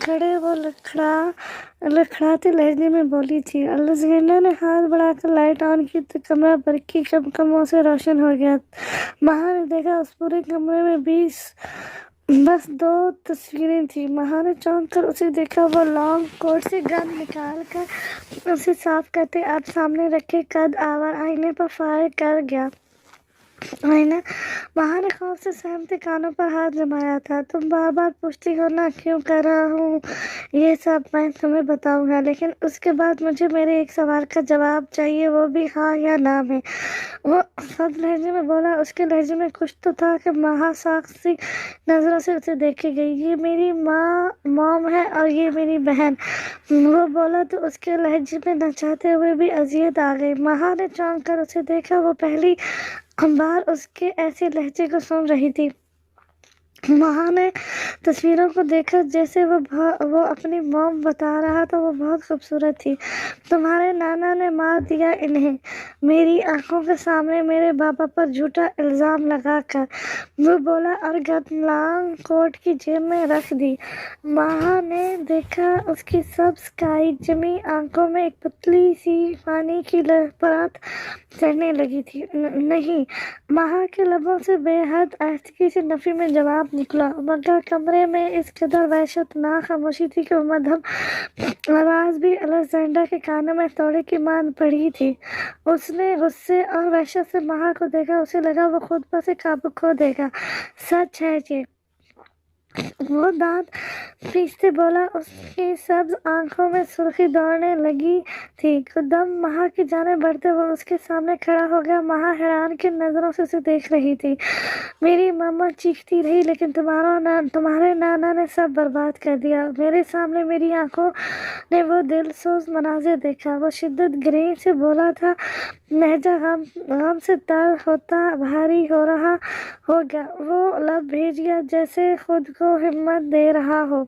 کھڑے وہ لڑکھڑاتے لہجے میں بولی تھی۔ الیگزینڈر نے ہاتھ بڑھا کر لائٹ آن کی تو کمرہ برقی چمکموں سے روشن ہو گیا۔ مہا نے دیکھا اس پورے کمرے میں بس 2 تصویریں تھیں۔ مہا نے چونک کر اسے دیکھا۔ وہ لانگ کوٹ سے گن نکال کر اسے صاف کرتے اب سامنے رکھے قد آور آئینے پر فائر کر گیا۔ آئینہ! مہا نے خوف سے سہمتے کانوں پر ہاتھ جمایا تھا۔ تم بار بار پوچھتی ہو نا کیوں کر رہا ہوں یہ سب، میں تمہیں بتاؤں گا، لیکن اس کے بعد مجھے میرے ایک سوال کا جواب چاہیے، وہ بھی ہاں یا نہ میں۔ وہ سخت لہجے میں بولا۔ اس کے لہجے میں کچھ تو تھا کہ مہا ساخت سی نظروں سے اسے دیکھے گئی۔ یہ میری موم ہے اور یہ میری بہن، وہ بولا تو اس کے لہجے میں نہ چاہتے ہوئے بھی اذیت آ گئی۔ مہا نے چونک کر اسے دیکھا۔ وہ پہلی بار اس کے ایسے لہجے کو سن رہی تھی۔ مہا نے تصویروں کو دیکھا جیسے وہ اپنی موم بتا رہا تھا۔ وہ بہت خوبصورت تھی۔ تمہارے نانا نے مار دیا انہیں میری آنکھوں کے سامنے میرے بابا پر جھوٹا الزام لگا کر، وہ بولا اور گن لانگ کوٹ کی جیب میں رکھ دی۔ مہا نے دیکھا اس کی سبز کائی جمی آنکھوں میں ایک پتلی سی پانی کی پرت چڑھنے لگی تھی۔ نہیں! مہا کے لبوں سے بے حد آہستگی سے نفی میں جواب نکلا، مگر کمرے میں اس قدر وحشتناک خاموشی تھی کہ وہ مدھم آواز بھی الیگزینڈر کے کانوں میں توڑے کی مانند پڑی تھی۔ اس نے غصے اور وحشت سے مہا کو دیکھا۔ اسے لگا وہ خود پر سے قابو کھو دے گا۔ سچ ہے یہ! وہ دانت پیستے بولا۔ اس کی سبز آنکھوں میں سرخی دوڑنے لگی تھی۔ قدم مہا کی جانب بڑھتے وہ اس کے سامنے کھڑا ہو گیا۔ مہا حیران کن نظروں سے اسے دیکھ رہی تھی۔ میری ماما چیختی رہی، لیکن تمہارے نانا نے سب برباد کر دیا۔ میرے سامنے میری آنکھوں نے وہ دل سوز مناظر دیکھا۔ وہ شدت گریں سے بولا تھا، لہجہ غم سے تر ہوتا بھاری ہو رہا ہوگا۔ وہ لب بھیجیا جیسے خود کو ہمت دے رہا ہو۔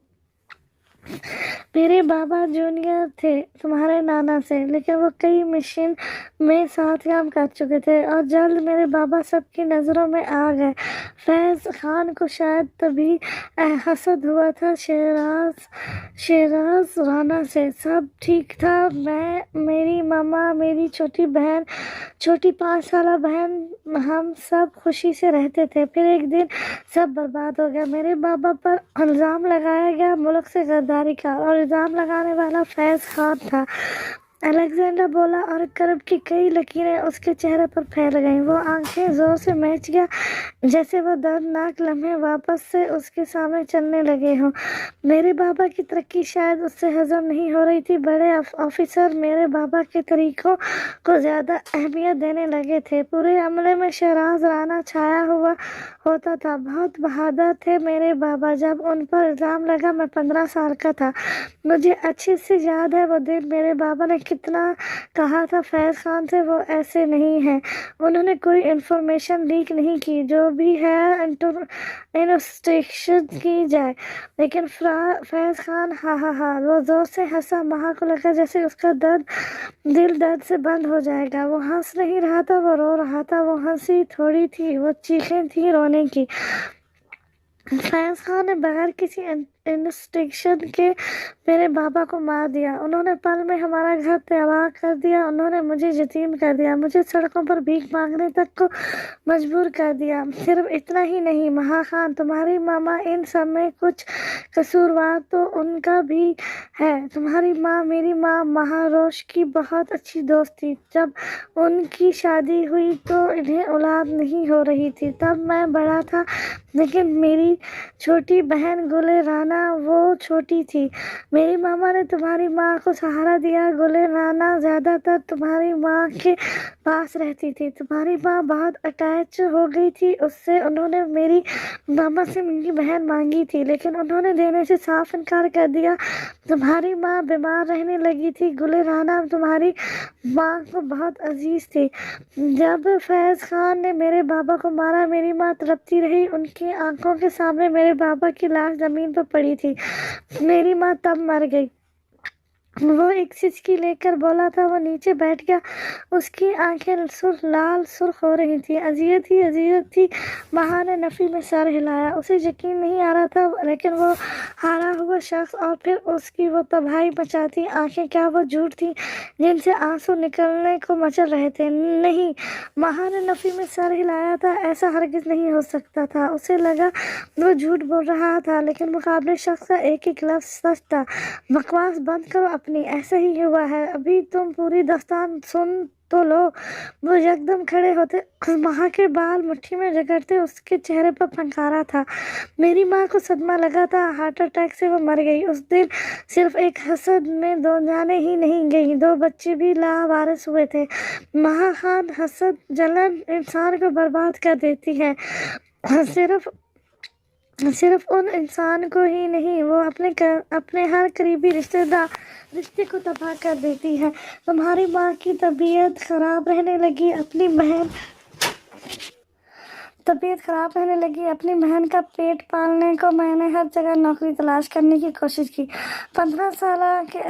میرے بابا جونیئر تھے تمہارے نانا سے، لیکن وہ کئی مشن میں ساتھ کام کر چکے تھے اور جلد میرے بابا سب کی نظروں میں آ گئے۔ فیض خان کو شاید تبھی حسد ہوا تھا شیراز رانا سے۔ سب ٹھیک تھا، میں، میری ماما، میری چھوٹی 5 سالہ بہن، ہم سب خوشی سے رہتے تھے۔ پھر ایک دن سب برباد ہو گیا۔ میرے بابا پر الزام لگایا گیا ملک سے غداری کا، اور الزام لگانے والا فیض خان تھا۔ الیگزینڈر بولا اور کرب کی کئی لکیریں اس کے چہرے پر پھیل گئیں۔ وہ آنکھیں زور سے میچ گیا جیسے وہ دردناک لمحے واپس سے اس کے سامنے چلنے لگے ہوں۔ میرے بابا کی ترقی شاید اس سے ہضم نہیں ہو رہی تھی۔ بڑے آفیسر میرے بابا کے طریقوں کو زیادہ اہمیت دینے لگے تھے۔ پورے عملے میں شیراز رانا چھایا ہوا ہوتا تھا۔ بہت بہادر تھے میرے بابا۔ جب ان پر الزام لگا میں 15 سال کا تھا۔ مجھے اچھے سے یاد ہے وہ دن۔ میرے بابا نے کتنا کہا تھا فیض خان سے، وہ ایسے نہیں ہیں، انہوں نے کوئی انفارمیشن لیک نہیں کی، جو بھی ہے انویسٹیگیشن کی جائے۔ لیکن فیض خان وہ زور سے ہنسا۔ مہا کو لگا جیسے اس کا دل درد سے بند ہو جائے گا۔ وہ ہنس نہیں رہا تھا، وہ رو رہا تھا۔ وہ ہنسی تھوڑی تھی، وہ چیخیں تھیں رونے کی۔ فیض خان نے بغیر کسی انویسٹیگیشن کے میرے بابا کو مار دیا۔ انہوں نے پل میں ہمارا گھر تباہ کر دیا۔ انہوں نے مجھے یتیم کر دیا، مجھے سڑکوں پر بھیک مانگنے تک کو مجبور کر دیا۔ صرف اتنا ہی نہیں مہا خان، تمہاری ماما ان سب میں کچھ قصوروار تو ان کا بھی ہے۔ تمہاری ماں، میری ماں مہاروش کی بہت اچھی دوست تھی۔ جب ان کی شادی ہوئی تو انہیں اولاد نہیں ہو رہی تھی۔ تب میں بڑا تھا، لیکن میری چھوٹی بہن گل رانا وہ چھوٹی تھی۔ میری ماما نے تمہاری ماں کو سہارا دیا۔ گل رانا زیادہ تر تمہاری ماں کے پاس رہتی تھی۔ تمہاری ماں بہت اٹیچ ہو گئی تھی اس سے۔ انہوں نے میری ماما سے میری بہن مانگی تھی، لیکن انہوں نے دینے سے صاف انکار کر دیا۔ تمہاری ماں بیمار رہنے لگی تھی۔ گل رانا تمہاری ماں کو بہت عزیز تھی۔ جب فیض خان نے میرے بابا کو مارا، میری ماں تڑپتی رہی۔ ان کی آنکھوں کے سامنے میرے بابا کی لاش زمین پر پڑی تھی۔ میری ماں تب مر گئی۔ وہ ایک سسکی لے کر بولا تھا۔ وہ نیچے بیٹھ گیا، اس کی آنکھیں لال سرخ ہو رہی تھیں۔ اذیت تھی۔ مہا نے نفی میں سر ہلایا۔ اسے یقین نہیں آ رہا تھا، لیکن وہ ہارا ہوا شخص اور پھر اس کی وہ تباہی مچاتی آنکھیں، کیا وہ جھوٹ تھیں جن سے آنسو نکلنے کو مچل رہے تھے؟ نہیں، مہا نے نفی میں سر ہلایا تھا۔ ایسا ہرگز نہیں ہو سکتا تھا۔ اسے لگا وہ جھوٹ بول رہا تھا، لیکن مقابلے شخص کا ایک ایک لفظ سچ تھا۔ بکواس بند کرو اپنی، ایسا ہی ہوا ہے، ابھی تم پوری داستان سن تو لو۔ وہ یکدم کھڑے ہوتے، مہا کے بال مٹھی میں جکڑتے، اس کے چہرے پر پھنکارا تھا۔ میری ماں کو صدمہ لگا تھا، ہارٹ اٹیک سے وہ مر گئی۔ اس دن صرف ایک حسد میں 2 جانیں ہی نہیں گئیں، 2 بچے بھی لاوارث ہوئے تھے۔ مہا خان، حسد، جلن انسان کو برباد کر دیتی ہے۔ صرف ان انسان کو ہی نہیں، وہ اپنے ہر قریبی رشتے کو تباہ کر دیتی ہے۔ تمہاری ماں کی طبیعت خراب رہنے لگی، اپنی بہن کا پیٹ پالنے کو میں نے ہر جگہ نوکری تلاش کرنے کی کوشش کی۔ 15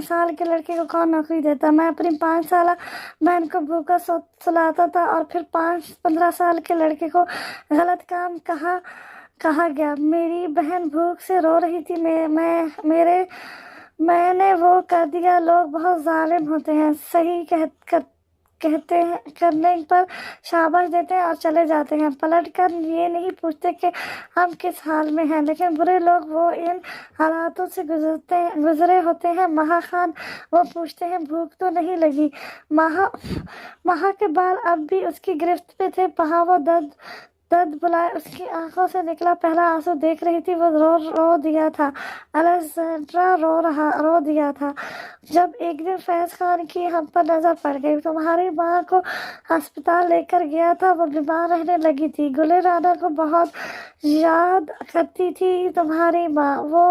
سال کے لڑکے کو کون نوکری دیتا؟ میں اپنی 5 سالہ بہن کو بھوکا سلاتا تھا، اور پھر 15 سال کے لڑکے کو غلط کام کہا گیا۔ میری بہن بھوک سے رو رہی تھی، میں نے وہ کر دیا۔ لوگ بہت ظالم ہوتے ہیں، صحیح کرنے پر شاباش دیتے ہیں اور چلے جاتے ہیں، پلٹ کر یہ نہیں پوچھتے کہ ہم کس حال میں ہیں۔ لیکن برے لوگ، وہ ان حالاتوں سے گزرے ہوتے ہیں۔ مہا خان، وہ پوچھتے ہیں بھوک تو نہیں لگی؟ مہا کے بال اب بھی اس کی گرفت میں تھے۔ وہاں وہ درد بلائے اس کی آنکھوں سے نکلا پہلا آنسو دیکھ رہی تھی۔ وہ رو دیا تھا، الیگزینڈرا رو دیا تھا، جب ایک دن فیض خان کی ہم پر نظر پڑ گئی۔ تمہاری ماں کو ہسپتال لے کر گیا تھا، وہ بیمار رہنے لگی تھی۔ گلے رانا کو بہت یاد کرتی تھی تمہاری ماں، وہ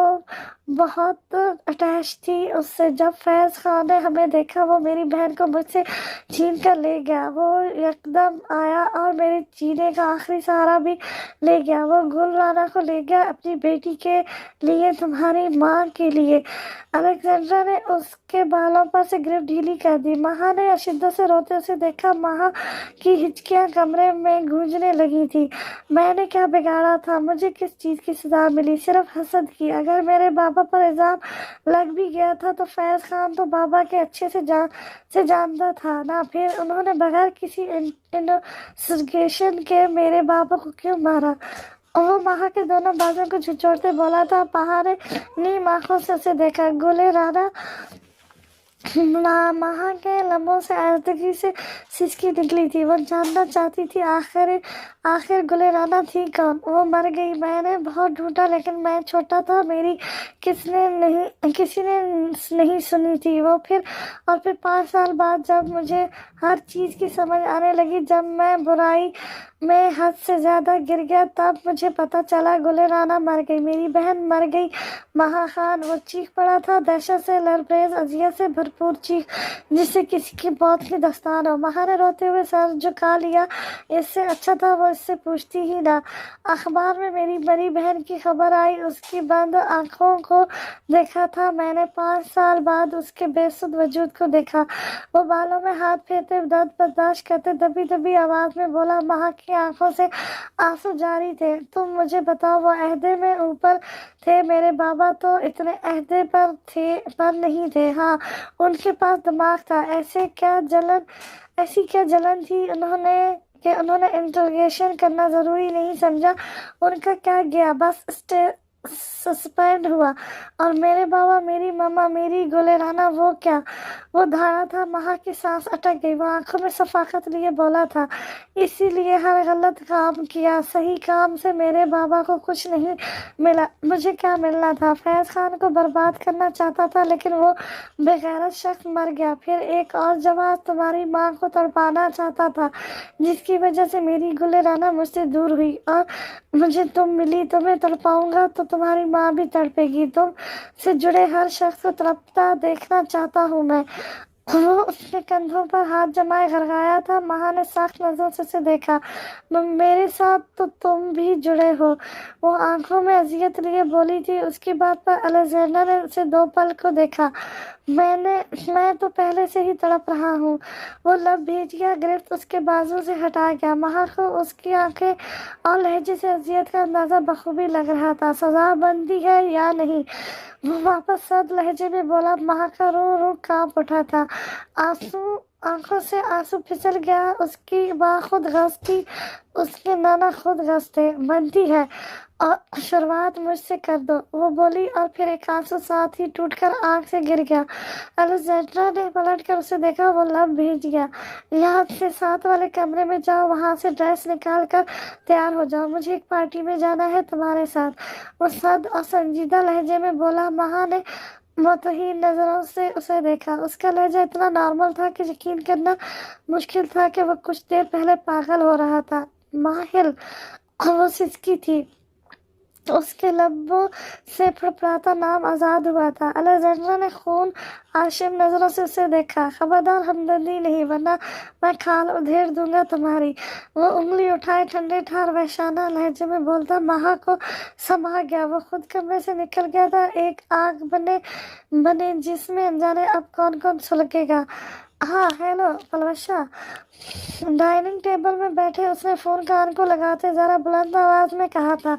بہت اٹیچ تھی اس سے۔ جب فیض خان نے ہمیں دیکھا، وہ میری بہن کو مجھ سے چھین کر لے گیا۔ وہ یکدم آیا اور میرے جینے کا آخری سہارا بھی لے گیا۔ وہ گل رانا کو لے گیا، اپنی بیٹی کے لیے، تمہاری ماں کے لیے۔ الیگزینڈرا نے اس کے بالوں پر سے گرفت ڈھیلی کر دی۔ مہا نے شدت سے روتے اسے دیکھا۔ مہا کی ہچکیاں کمرے میں گونجنے لگی تھی۔ میں نے کیا بگاڑا تھا؟ مجھے کس چیز کی سزا ملی؟ صرف حسد کی۔ اگر میرے بابا پر الزام لگ بھی گیا تھا تو فیض خان تو بابا کے اچھے سے جانتا تھا نا، پھر انہوں نے بغیر کسی انویسٹیگیشن کے میرے بابا کو کیوں مارا؟ وہ مہا کے دونوں بازوؤں کو جھنجھوڑتے بولا تھا۔ مہا نے نیم آنکھوں سے اسے دیکھا۔ گلے رانا، مہا کے لبوں سے آہستگی سے سسکی نکلی تھی۔ وہ جاننا چاہتی تھی آخر گلے رانا تھی کون؟ وہ مر گئی، میں نے بہت ڈھونڈا، لیکن میں چھوٹا تھا، میری کسی نے نہیں سنی تھی۔ اور پھر 5 سال بعد جب مجھے ہر چیز کی سمجھ آنے لگی، جب میں برائی میں حد سے زیادہ گر گیا، تب مجھے پتا چلا گلے رانا مر گئی، میری بہن مر گئی۔ مہا خان، وہ چیخ پڑا تھا، دہشت سے لرزیز، اذیت سے بھرپور چیخ، جس سے کسی کی موت کی داستان ہو۔ مہا نے روتے ہوئے سر جھکا لیا۔ اس سے اچھا تھا وہ اس سے پوچھتی ہی نہ۔ اخبار میں میری بڑی بہن کی خبر آئی، اس کی بند آنکھوں کو دیکھا تھا میں نے۔ 5 سال بعد اس کے بے سدھ وجود کو دیکھا۔ وہ بالوں میں ہاتھ پھیرتے، درد برداشت کرتے دبی آواز میں بولا۔ مہا کی آنکھوں سے آنسو جاری تھے۔ تم مجھے بتاؤ، وہ عہدے میں اوپر تھے، میرے بابا تو اتنے عہدے پر نہیں تھے۔ ہاں، ان کے پاس دماغ تھا۔ ایسی کیا جلن تھی کہ انہوں نے انٹروگیشن کرنا ضروری نہیں سمجھا؟ ان کا کیا گیا، بس سسپینڈ ہوا۔ اور میرے بابا، میری ماما، میری گلے رانا، وہ کیا؟ وہ دھاڑا تھا۔ مہا کی سانس اٹک گئی۔ وہ آنکھوں میں صفاقت لیے بولا تھا، اسی لیے ہر غلط کام کیا، صحیح کام سے میرے بابا کو کچھ نہیں ملا، مجھے کیا ملنا تھا؟ فیض خان کو برباد کرنا چاہتا تھا، لیکن وہ بے غیرت شخص مر گیا۔ پھر ایک اور جواز، تمہاری ماں کو تڑپانا چاہتا تھا، جس کی وجہ سے میری گلے رانا مجھ سے دور ہوئی، اور مجھے تم ملی۔ تمہیں تڑپاؤں گا تو تمہاری ماں بھی تڑپے گی۔ تم سے جڑے ہر شخص کو تڑپتا دیکھنا چاہتا ہوں میں۔ وہ اس کے کندھوں پر ہاتھ جمائے گھرگایا تھا۔ ماں نے سخت نظروں سے اسے دیکھا۔ میرے ساتھ تو تم بھی جڑے ہو، وہ آنکھوں میں اذیت لیے بولی تھی۔ اس کی بات پر الیگزینڈر نے اسے 2 پل کو دیکھا۔ میں تو پہلے سے ہی تڑپ رہا ہوں۔ وہ لب بھیج گیا، گرفت اس کے بازو سے ہٹا گیا۔ ماں کو اس کی آنکھیں اور لہجے سے اذیت کا اندازہ بخوبی لگ رہا تھا۔ سزا بندی ہے یا نہیں؟ وہ واپس سرد لہجے میں بولا۔ ماں کا رو رو کانپ اٹھا تھا، آنکھوں سے آنسو پھسل گیا۔ اس کی ماں خود غرض تھی، اس کے نانا خود غرض تھے۔ بنتی ہے اور شروعات مجھ سے کر دو، وہ بولی، اور پھر ایک آنسو ساتھ ہی ٹوٹ کر آنکھ سے گر گیا۔ الیگزینڈر نے پلٹ کر اسے دیکھا۔ وہ لب بھیج گیا۔ یہاں سے ساتھ والے کمرے میں جاؤ، وہاں سے ڈریس نکال کر تیار ہو جاؤ، مجھے ایک پارٹی میں جانا ہے تمہارے ساتھ، وہ سرد اور سنجیدہ لہجے میں بولا۔ ماں نے متحیر نظروں سے اسے دیکھا۔ اس کا لہجہ اتنا نارمل تھا کہ یقین کرنا مشکل تھا کہ وہ کچھ دیر پہلے پاگل ہو رہا تھا۔ ماہر وہ سسکی تھی، اس کے لبوں سے پھڑپڑاتا نام آزاد ہوا تھا۔ الیگزینڈر نے خون آشم نظروں سے اسے دیکھا۔ خبردار ہمدردی نہیں، ورنہ میں کھال ادھیڑ دوں گا تمہاری، وہ انگلی اٹھائے ٹھنڈے ٹھار وحشانہ لہجے میں بولتا۔ ماہا کو سما گیا، وہ خود کمرے سے نکل گیا تھا، ایک آگ بنے جس میں جانے اب کون کون سلگے گا۔ ہاں ہیلو پلوشا، ڈائننگ ٹیبل میں بیٹھے اس نے فون کان کو لگاتے ذرا بلند آواز میں کہا تھا۔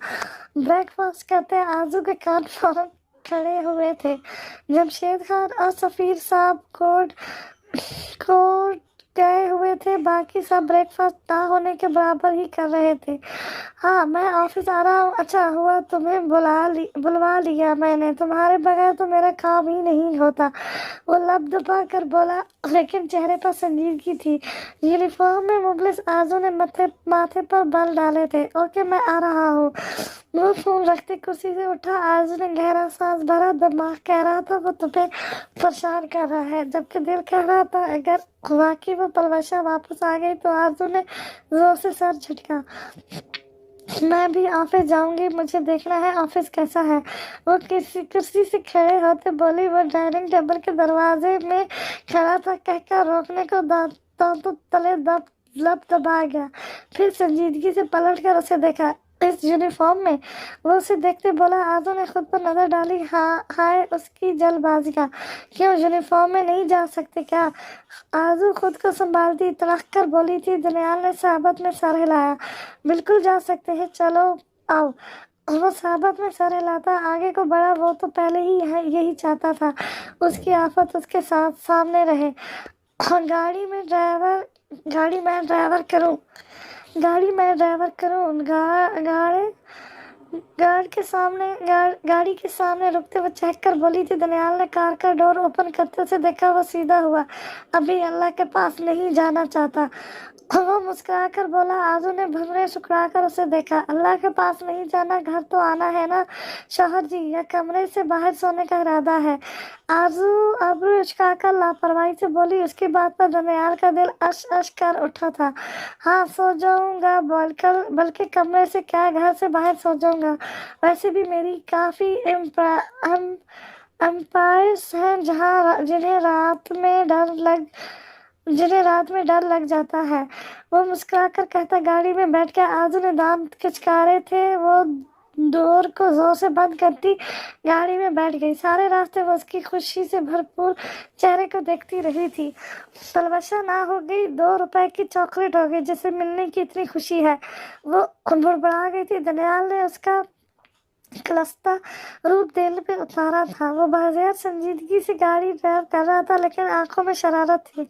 بریک فاسٹ کرتے آرزو کے کان فوراً کھڑے ہوئے تھے۔ جمشید خان اور سفیر صاحب کوٹ گئے ہوئے تھے، باقی سب بریک فاسٹ نہ ہونے کے برابر ہی کر رہے تھے۔ ہاں میں آفس آ رہا ہوں، اچھا ہوا تمہیں بلوا لیا میں نے، تمہارے بغیر تو میرا کام ہی نہیں ہوتا، وہ لب دبا کر بولا، لیکن چہرے پر سنجیدگی تھی۔ یونیفارم میں مبلس آرزو نے ماتھے پر بل ڈالے تھے۔ اوکے میں آ رہا ہوں، وہ فون رکھتے کرسی سے اٹھا۔ آرزو نے گہرا سانس بھرا، دماغ کہہ رہا تھا وہ تمہیں پریشان کر رہا ہے، جبکہ دل کہہ رہا تھا اگر واقعی وہ پلوشا واپس آ گئی تو۔ آرزو نے زور سے سر جھٹکا۔ میں بھی آفس جاؤں گی، مجھے دیکھنا ہے آفس کیسا ہے، وہ کرسی سے کھڑے ہوتے بولی۔ وہ ڈائننگ ٹیبل کے دروازے میں کھڑا تھا، کہہ کر روکنے کو دانتوں تلے لب دبا گیا، پھر سنجیدگی سے پلٹ کر اسے دیکھا۔ اس یونیفارم میں؟ وہ اسے دیکھتے بولا۔ آرزو نے خود پر نظر ڈالی، ہائے اس کی جلد بازیاں، کیوں یونیفارم میں نہیں جا سکتے کیا؟ آرزو خود کو سنبھالتی تڑک کر بولی تھی۔ دانیال نے صحبت میں سر ہلایا۔ بالکل جا سکتے ہیں، چلو آؤ، وہ صحبت میں سر ہلاتا آگے کو بڑھا۔ وہ تو پہلے ہی یہی چاہتا تھا، اس کی آفت اس کے سامنے رہے۔ گاڑی میں ڈرائیور کروں؟ گاڑی کے سامنے رکتے وہ چہک کر بولی تھی۔ دانیال نے کار کا ڈور اوپن کرتے اسے دیکھا، وہ سیدھا ہوا۔ ابھی اللہ کے پاس نہیں جانا چاہتا، وہ مسکرا کر بولا۔ آرزو نے بھنورے سکڑا کر اسے دیکھا۔ اللہ کے پاس نہیں جانا، گھر تو آنا ہے نا شوہر جی، یا کمرے سے باہر سونے کا ارادہ ہے؟ آرزو ابرو اچکا کر لاپرواہی سے بولی۔ اس کی بات پر دانیال کا دل اش اش کر اٹھا تھا۔ ہاں سو جاؤں گا، بلکہ کمرے سے کیا گھر سے باہر سو جاؤں گا، ویسے بھی میری کافی امپائرز ہیں جنہیں رات میں ڈر لگ جاتا ہے، وہ مسکرا کر کہتا۔ گاڑی میں بیٹھ کے آرزو نے دانت کچکارے تھے، وہ ڈور کو زور سے بند کرتی گاڑی میں بیٹھ گئی۔ سارے راستے وہ اس کی خوشی سے بھرپور چہرے کو دیکھتی رہی تھی۔ پلوشا نہ ہو گئی، 2 روپے کی چاکلیٹ ہو گئی جسے ملنے کی اتنی خوشی ہے، وہ بڑبڑا گئی تھی۔ دانیال نے اس کا کلستہ روپ دل پہ اتارا تھا، وہ بغیر سنجیدگی سے گاڑی ڈرائیو کر رہا تھا، لیکن آنکھوں میں شرارت تھی۔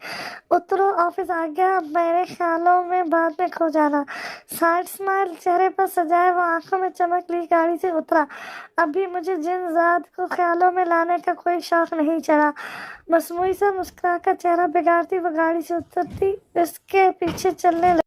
اترو، آفس آ گیا، اب میرے خیالوں میں بعد میں کھو جانا، سائڈ سمائل چہرے پر سجائے وہ آنکھوں میں چمک لی گاڑی سے اترا۔ ابھی مجھے جن ذات کو خیالوں میں لانے کا کوئی شوق نہیں چڑھا، مصنوعی سا مسکرا کر چہرہ بگاڑتی وہ گاڑی سے اترتی، اس کے پیچھے چلنے لگی۔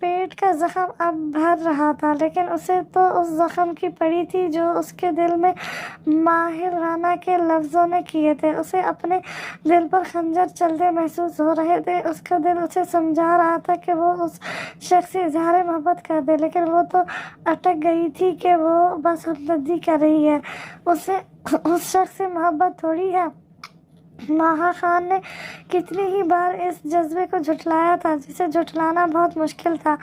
پیٹ کا زخم اب بھر رہا تھا، لیکن اسے تو اس زخم کی پڑی تھی جو اس کے دل میں ماہر رانا کے لفظوں نے کیے تھے۔ اسے اپنے دل پر خنجر چلتے محسوس ہو رہے تھے۔ اس کا دل اسے سمجھا رہا تھا کہ وہ اس شخص سے اظہار محبت کر دے، لیکن وہ تو اٹک گئی تھی کہ وہ بس ہمدردی کر رہی ہے، اسے اس شخص سے محبت تھوڑی ہے۔ ماہا خان نے کتنی ہی بار اس جذبے کو جھٹلایا تھا جسے جھٹلانا بہت مشکل تھا۔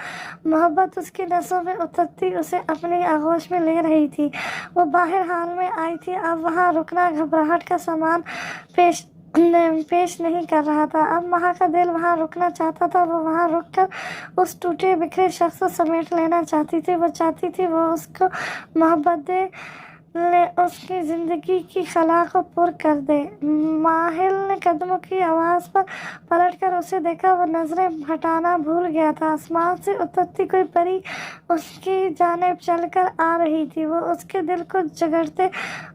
محبت اس کی نسوں میں اترتی اسے اپنی آغوش میں لے رہی تھی۔ وہ باہر ہال میں آئی تھی، اب وہاں رکنا گھبراہٹ کا سامان پیش نہیں کر رہا تھا۔ اب ماہا کا دل وہاں رکنا چاہتا تھا، وہ وہاں رک کر اس ٹوٹے بکھرے شخص کو سمیٹ لینا چاہتی تھی۔ وہ چاہتی تھی وہ اس کو محبت دے لے، اس کی زندگی کی خلا کو پر کر دے۔ ماہر نے قدموں کی آواز پر پلٹ کر اسے دیکھا، وہ نظریں ہٹانا بھول گیا تھا۔ آسمان سے اترتی کوئی پری اس کی جانب چل کر آ رہی تھی، وہ اس کے دل کو جگڑتے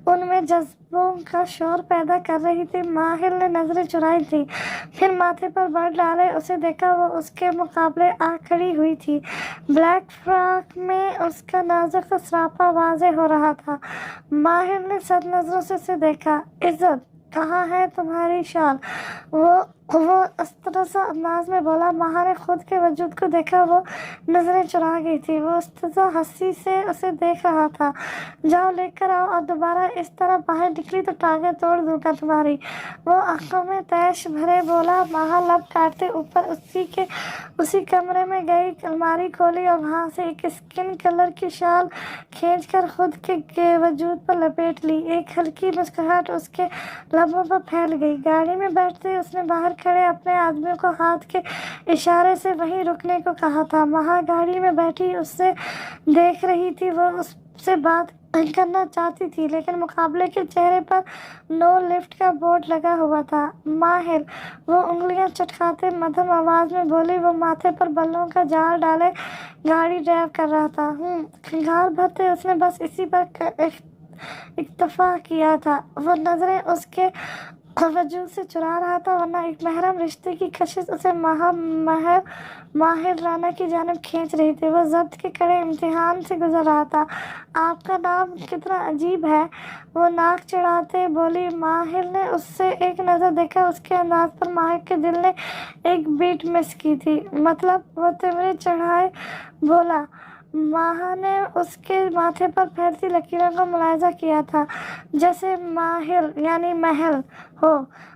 ان میں جذبوں کا شور پیدا کر رہی تھی۔ ماہر نے نظریں چرائی تھی، پھر ماتھے پر بر ڈالے اسے دیکھا، وہ اس کے مقابلے آ کھڑی ہوئی تھی۔ بلیک فراک میں اس کا نازک سا سراپا واضح ہو رہا تھا۔ ماہر نے سخت نظروں سے اسے دیکھا۔ عزت، کہاں ہے تمہاری شال؟ وہ استرسا انداز میں بولا۔ ماہا نے خود کے وجود کو دیکھا، وہ نظریں چرا گئی تھی۔ وہ استرسا ہنسی سے اسے دیکھ رہا تھا۔ جاؤ لے کر آؤ، اور دوبارہ اس طرح باہر نکلی تو ٹانگیں توڑ دوں گا تمہاری، وہ آنکھوں میں تیش بھرے بولا۔ ماہا لب کاٹتے اوپر اسی کمرے میں گئی، الماری کھولی اور وہاں سے ایک اسکن کلر کی شال کھینچ کر خود کے وجود پر لپیٹ لی۔ ایک ہلکی مسکراہٹ اس کے لبوں پر پھیل گئی۔ گاڑی میں بیٹھتے اس نے باہر کھڑے اپنے آدمیوں کو ہاتھ کے اشارے سے وہیں رکنے کو کہا تھا۔ ماہا گاڑی میں بیٹھی اس سے دیکھ رہی تھی، وہ اس سے بات کرنا چاہتی تھی، لیکن مقابلے کے چہرے پر نو لفٹ کا بورڈ لگا ہوا تھا۔ ماہر، وہ انگلیاں چٹکاتے مدھم آواز میں بولی۔ وہ ماتھے پر بلوں کا جال ڈالے گاڑی ڈرائیو کر رہا تھا۔ گھار بھرتے اس نے بس اسی پر اکتفا کیا تھا۔ وہ نظریں اس کے وجود سے چرا رہا تھا، ورنہ ایک محرم رشتے کی کشش اسے ماہر رانا کی جانب کھینچ رہی تھی۔ وہ ضبط کے کڑے امتحان سے گزر رہا تھا۔ آپ کا نام کتنا عجیب ہے، وہ ناک چڑھاتے بولی۔ ماہر نے اس سے ایک نظر دیکھا، اس کے انداز پر ماہر کے دل نے ایک بیٹ مس کی تھی۔ مطلب، وہ تمرے چڑھائے بولا۔ ماہا نے اس کے ماتھے پر پھیلتی لکیروں کو ملاحظہ کیا تھا، جیسے ماہر یعنی محل ہو۔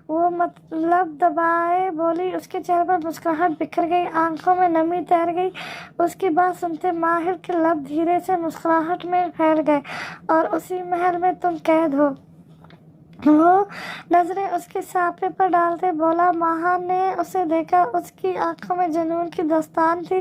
وہ مطلب دبائے بولی۔ اس کے چہرے پر مسکراہٹ بکھر گئی، آنکھوں میں نمی تیر گئی۔ اس کی بات سنتے ماہر کے لب دھیرے سے مسکراہٹ میں پھیل گئے۔ اور اسی محل میں تم قید ہو؟ وہ نظریں اس کے ساپے پر ڈالتے بولا۔ ماہا نے اسے دیکھا، اس کی آنکھوں میں جنون کی داستان تھی۔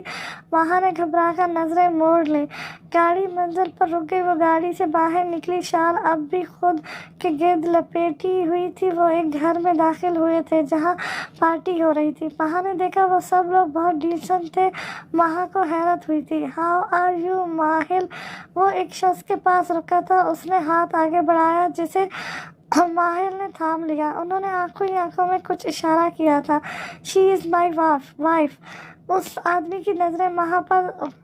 ماہا نے گھبرا کر نظریں موڑ لیں۔ گاڑی منزل پر رک گئی، وہ گاڑی سے باہر نکلی، شال اب بھی خود کے گرد لپیٹی ہوئی تھی۔ وہ ایک گھر میں داخل ہوئے تھے جہاں پارٹی ہو رہی تھی۔ ماہا نے دیکھا وہ سب لوگ بہت ڈیسنٹ تھے۔ ماہا کو حیرت ہوئی تھی۔ ہاؤ آر یو ماہر؟ وہ ایک شخص کے پاس رکا تھا، اس نے ہاتھ آگے بڑھایا جسے ماہر نے تھام لیا۔ انہوں نے آنکھوں ہی آنکھوں میں کچھ اشارہ کیا تھا۔ شی از مائی وائف۔ اس آدمی کی نظریں ماہا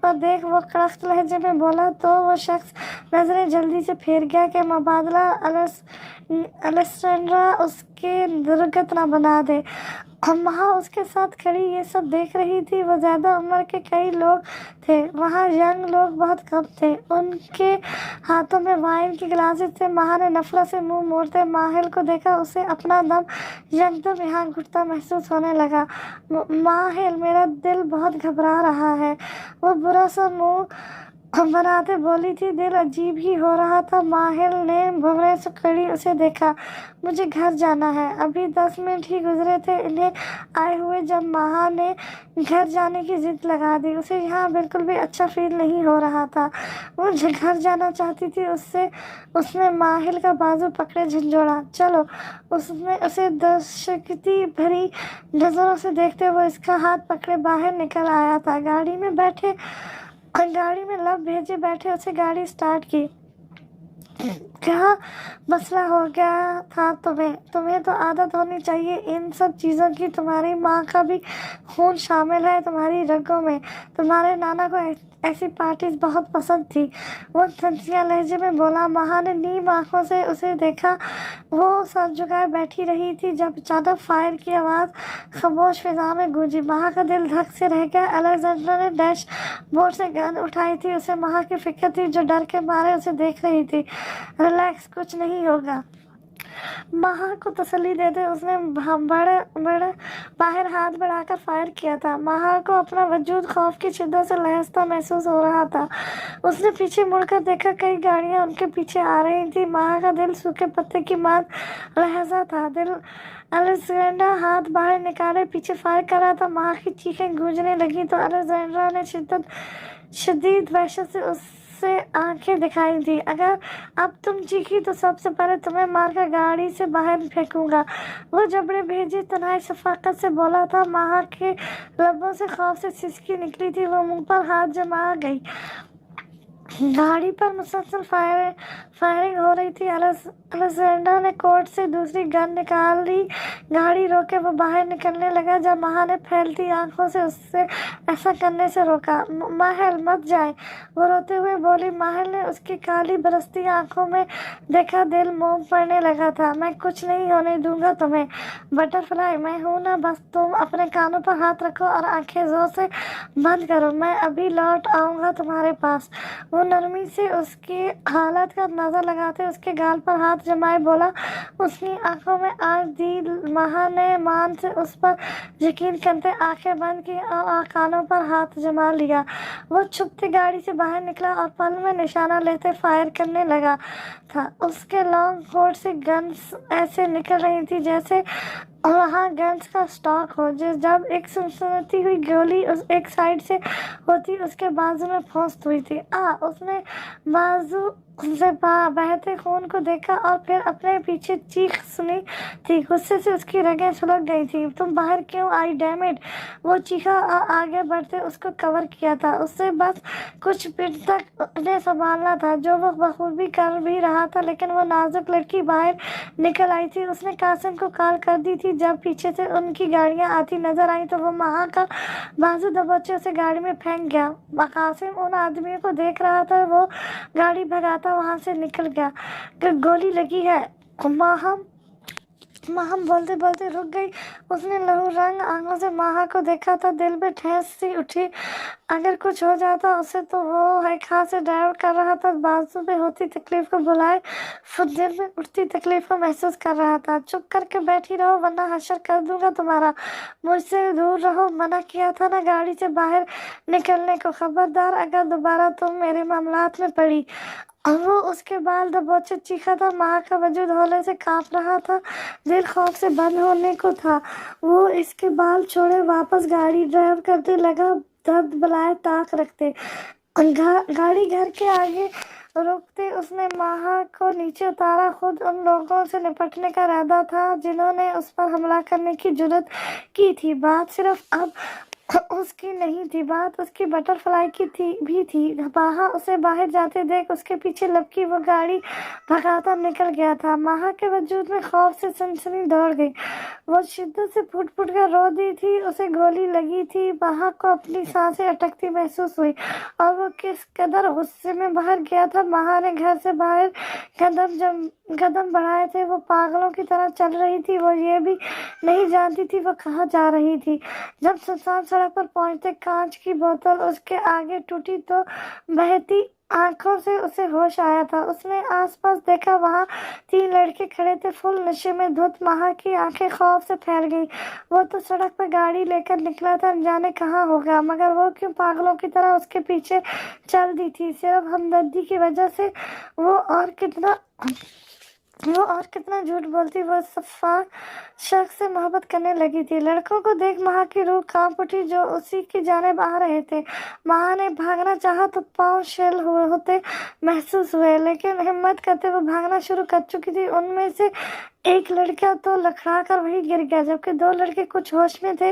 پر دیکھ وہ کڑک لہجے میں بولا، تو وہ شخص نظریں جلدی سے پھیر گیا کہ مبادلہ الیسنڈرا اس کے درگت نہ بنا دے۔ ماہا اس کے ساتھ کھڑی یہ سب دیکھ رہی تھی۔ وہ زیادہ عمر کے کئی لوگ تھے، وہاں ینگ لوگ بہت کم تھے، ان کے ہاتھوں میں وائن کے گلاسز تھے۔ ماہا نے نفرت سے منہ موڑتے ماہر کو دیکھا، اسے اپنا دم یکدم یہاں گھٹتا محسوس ہونے لگا۔ ماہر، میرا دل بہت گھبرا رہا ہے، وہ برا سا منہ بناتے بولی تھی۔ دل عجیب ہی ہو رہا تھا۔ ماہر نے بھنورے سے کھڑی اسے دیکھا۔ مجھے گھر جانا ہے، ابھی 10 منٹ ہی گزرے تھے انہیں آئے ہوئے جب ماہا نے گھر جانے کی ضد لگا دی۔ اسے یہاں بالکل بھی اچھا فیل نہیں ہو رہا تھا، وہ گھر جانا چاہتی تھی۔ اس نے ماہر کا بازو پکڑے جھنجھوڑا۔ چلو، اس نے اسے دہشتی بھری نظروں سے دیکھتے ہوئے اس کا ہاتھ پکڑے باہر نکل آیا تھا۔ گاڑی میں لب بھیجے بیٹھے اسے گاڑی سٹارٹ کی۔ کیا مسئلہ ہو گیا تھا تمہیں تو عادت ہونی چاہیے ان سب چیزوں کی، تمہاری ماں کا بھی خون شامل ہے تمہاری رگوں میں، تمہارے نانا کو ایسی پارٹیز بہت پسند تھی، وہ تنزیہ لہجے میں بولا۔ ماہا نے نیم آنکھوں سے اسے دیکھا، وہ سر جھکائے بیٹھی رہی تھی جب اچانک فائر کی آواز خاموش فضا میں گونجی۔ ماہا کا دل دھک سے رہ گیا۔ الیگزینڈر نے ڈیش بورڈ سے گن اٹھائی تھی، اسے ماہا کی فکر تھی جو ڈر کے مارے اسے دیکھ رہی تھی۔ ریلیکس، کچھ نہیں ہوگا۔ ماہا کو تسلی دیتے اس نے باہر ہاتھ بڑھا کر فائر کیا تھا۔ ماہا کو اپنا وجود خوف کی شدت سے لرزتا محسوس ہو رہا تھا۔ اس نے پیچھے مڑ کر دیکھا، کئی گاڑیاں ان کے پیچھے آ رہی تھیں۔ ماہا کا دل سوکھے پتے کی مانند لرزا تھا۔ الیگزینڈر ہاتھ باہر نکالے پیچھے فائر کر رہا تھا۔ ماہا کی چیخیں گونجنے لگیں تو الیگزینڈر نے شدید وحشت سے اسے آنکھیں دکھائی تھیں۔ اگر اب تم چیخی تو سب سے پہلے تمہیں مار کر گاڑی سے باہر پھینکوں گا، وہ جبڑے بھیجی تنہائی شفقت سے بولا تھا۔ ماہا کے لبوں سے خوف سے سسکی نکلی تھی، وہ منہ پر ہاتھ جما گئی۔ گاڑی پر مسلسل فائرنگ ہو رہی تھی۔ الیگزینڈر نے کوٹ سے دوسری گن نکالی، گاڑی روکے وہ باہر نکلنے لگا جب ماہا نے پھیلتی آنکھوں سے اسے ایسا کرنے سے روکا۔ ماہل، مت جائیں، وہ روتے ہوئے بولی۔ ماہل نے اس کی کالی برستی آنکھوں میں دیکھا، دل موم پڑنے لگا تھا۔ میں کچھ نہیں ہونے دوں گا تمہیں بٹر فلائی، میں ہوں نا، بس تم اپنے کانوں پر ہاتھ رکھو اور آنکھیں زور سے بند کرو، میں ابھی لوٹ آؤں گا تمہارے پاس۔ وہ نرمی سے اس کی حالت کا اندازہ لگاتے اس کے گال پر ہاتھ جمائے بولا۔ اس کی آنکھوں میں آگ دی۔ ماہا نے مان سے اس پر یقین کرتے آنکھیں بند کی اور کانوں پر ہاتھ جما لیا۔ وہ چھپتی گاڑی سے باہر نکلا اور پل میں نشانہ لیتے فائر کرنے لگا تھا۔ اس کے لانگ کوٹ سے گنز ایسے نکل رہی تھی جیسے وہاں گنز کا اسٹاک ہو۔ جب ایک سنسناتی ہوئی گولی ایک سائیڈ سے ہوتی اس کے بازو میں پھونست ہوئی تھی۔ اس نے بازو سے بہتے خون کو دیکھا اور پھر اپنے پیچھے چیخ سنی تھی۔ غصے سے اس کی رگیں سلگ گئی تھیں۔ تم باہر کیوں آئی ڈیم اٹ، وہ چیخا اور آگے بڑھتے اس کو کور کیا تھا۔ اس سے بس کچھ منٹ تک انہیں سنبھالنا تھا، جو وہ بخوبی کر بھی رہا تھا، لیکن وہ نازک لڑکی باہر نکل آئی تھی۔ اس نے قاسم کو کال کر دی تھی۔ جب پیچھے سے ان کی گاڑیاں آتی نظر آئیں تو وہ ماہا کا بازو دبوچے اسے گاڑی میں پھینک گیا۔ قاسم ان آدمیوں کو دیکھ رہا تھا، وہ گاڑی بھگاتا وہاں سے نکل گیا۔ گولی لگی ہے، ماہم بولتے بولتے رک گئی۔ اس نے لہو رنگ آنکھوں سے ماہا کو دیکھا تھا، دل میں ٹھیس سی اٹھی۔ اگر کچھ ہو جاتا اسے تو وہ ہائیکا سے ڈرائیو کر رہا تھا، بازو میں ہوتی تکلیف کو بلائے دل میں اٹھتی تکلیف کو محسوس کر رہا تھا۔ چپ کر کے بیٹھی رہو ورنہ حشر کر دوں گا تمہارا، مجھ سے دور رہو، منع کیا تھا نا گاڑی سے باہر نکلنے کو، خبردار اگر دوبارہ تم میرے معاملات میں پڑی۔ وہ اس کے بال دبوچے چیخا تھا۔ ماہا کا وجود ہولے سے کانپ رہا تھا، دل خوف سے بند ہونے کو تھا۔ وہ اس کے بال چھوڑے واپس گاڑی ڈرائیو کرنے لگا، درد بلائے طاق رکھتے گاڑی گھر کے آگے روکتے اس نے ماہا کو نیچے اتارا۔ خود ان لوگوں سے نپٹنے کا ارادہ تھا جنہوں نے اس پر حملہ کرنے کی جرات کی تھی۔ بات صرف اب اس کی نہیں تھی، بات اس کی بٹر فلائی کی بھی تھی۔ ماہا اسے باہر جاتے دیکھ اس کے پیچھے لپکی، وہ گاڑی بھگاتا نکل گیا تھا۔ ماہا کے وجود میں خوف سے سنسنی دوڑ گئی، وہ شدت سے پھٹ پھٹ کر رو دی تھی، اسے گولی لگی تھی۔ ماہا کو اپنی سانسیں اٹکتی محسوس ہوئی اور وہ کس قدر غصے میں باہر گیا تھا۔ ماہا نے گھر سے باہر قدم بڑھائے تھے، وہ پاگلوں کی طرح چل رہی تھی، وہ یہ بھی نہیں جانتی تھی وہ کہاں جا رہی تھی۔ جب سنسان سڑک پر پہنچتے کانچ کی بوتل اس کے آگے ٹوٹی تو بہتی آنکھوں سے اسے ہوش آیا تھا۔ اس نے آس پاس دیکھا، وہاں 3 لڑکے کھڑے تھے، فل نشے میں دھت۔ ماہا کی آنکھیں خوف سے پھیل گئیں، وہ تو سڑک پر گاڑی لے کر نکلا تھا، انجانے کہاں ہوگا، مگر وہ کیوں پاگلوں کی طرح اس کے پیچھے چل دی تھی؟ صرف ہمدردی کی وجہ سے؟ وہ اور کتنا جھوٹ بولتی، وہ صفاق شخص سے محبت کرنے لگی تھی۔ لڑکوں کو دیکھ ماہا کی روح کانپ اٹھی جو اسی کی جانب آ رہے تھے۔ ماہا نے بھاگنا چاہا تو پاؤں شل ہوتے محسوس ہوئے، لیکن ہمت کرتے وہ بھاگنا شروع کر چکی تھی۔ ان میں سے ایک لڑکا تو لکڑا کر وہیں گر گیا، جبکہ 2 لڑکے کچھ ہوش میں تھے۔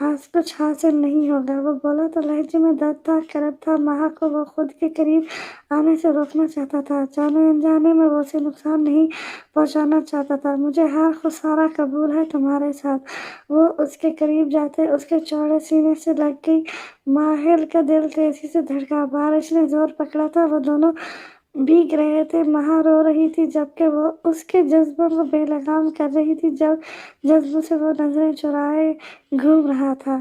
کچھ حاصل نہیں ہوگا۔ وہ بولا تو لہجے میں درد تھا، کرب تھا۔ مہا کو وہ خود کے قریب آنے سے روکنا چاہتا تھا، جانے انجانے میں وہ اسے نقصان نہیں پہنچانا چاہتا تھا۔ مجھے ہر خسارہ قبول ہے تمہارے ساتھ۔ وہ اس کے قریب جاتے اس کے چوڑے سینے سے لگ گئی۔ ماحل کا دل تیزی سے دھڑکا۔ بارش نے زور پکڑا تھا، وہ دونوں بھیگ رہے تھے۔ مہا رو رہی تھی جبکہ وہ اس کے جذبوں کو بے لگام کر رہی تھی، جذبوں سے وہ نظریں چرائے گھوم رہا تھا۔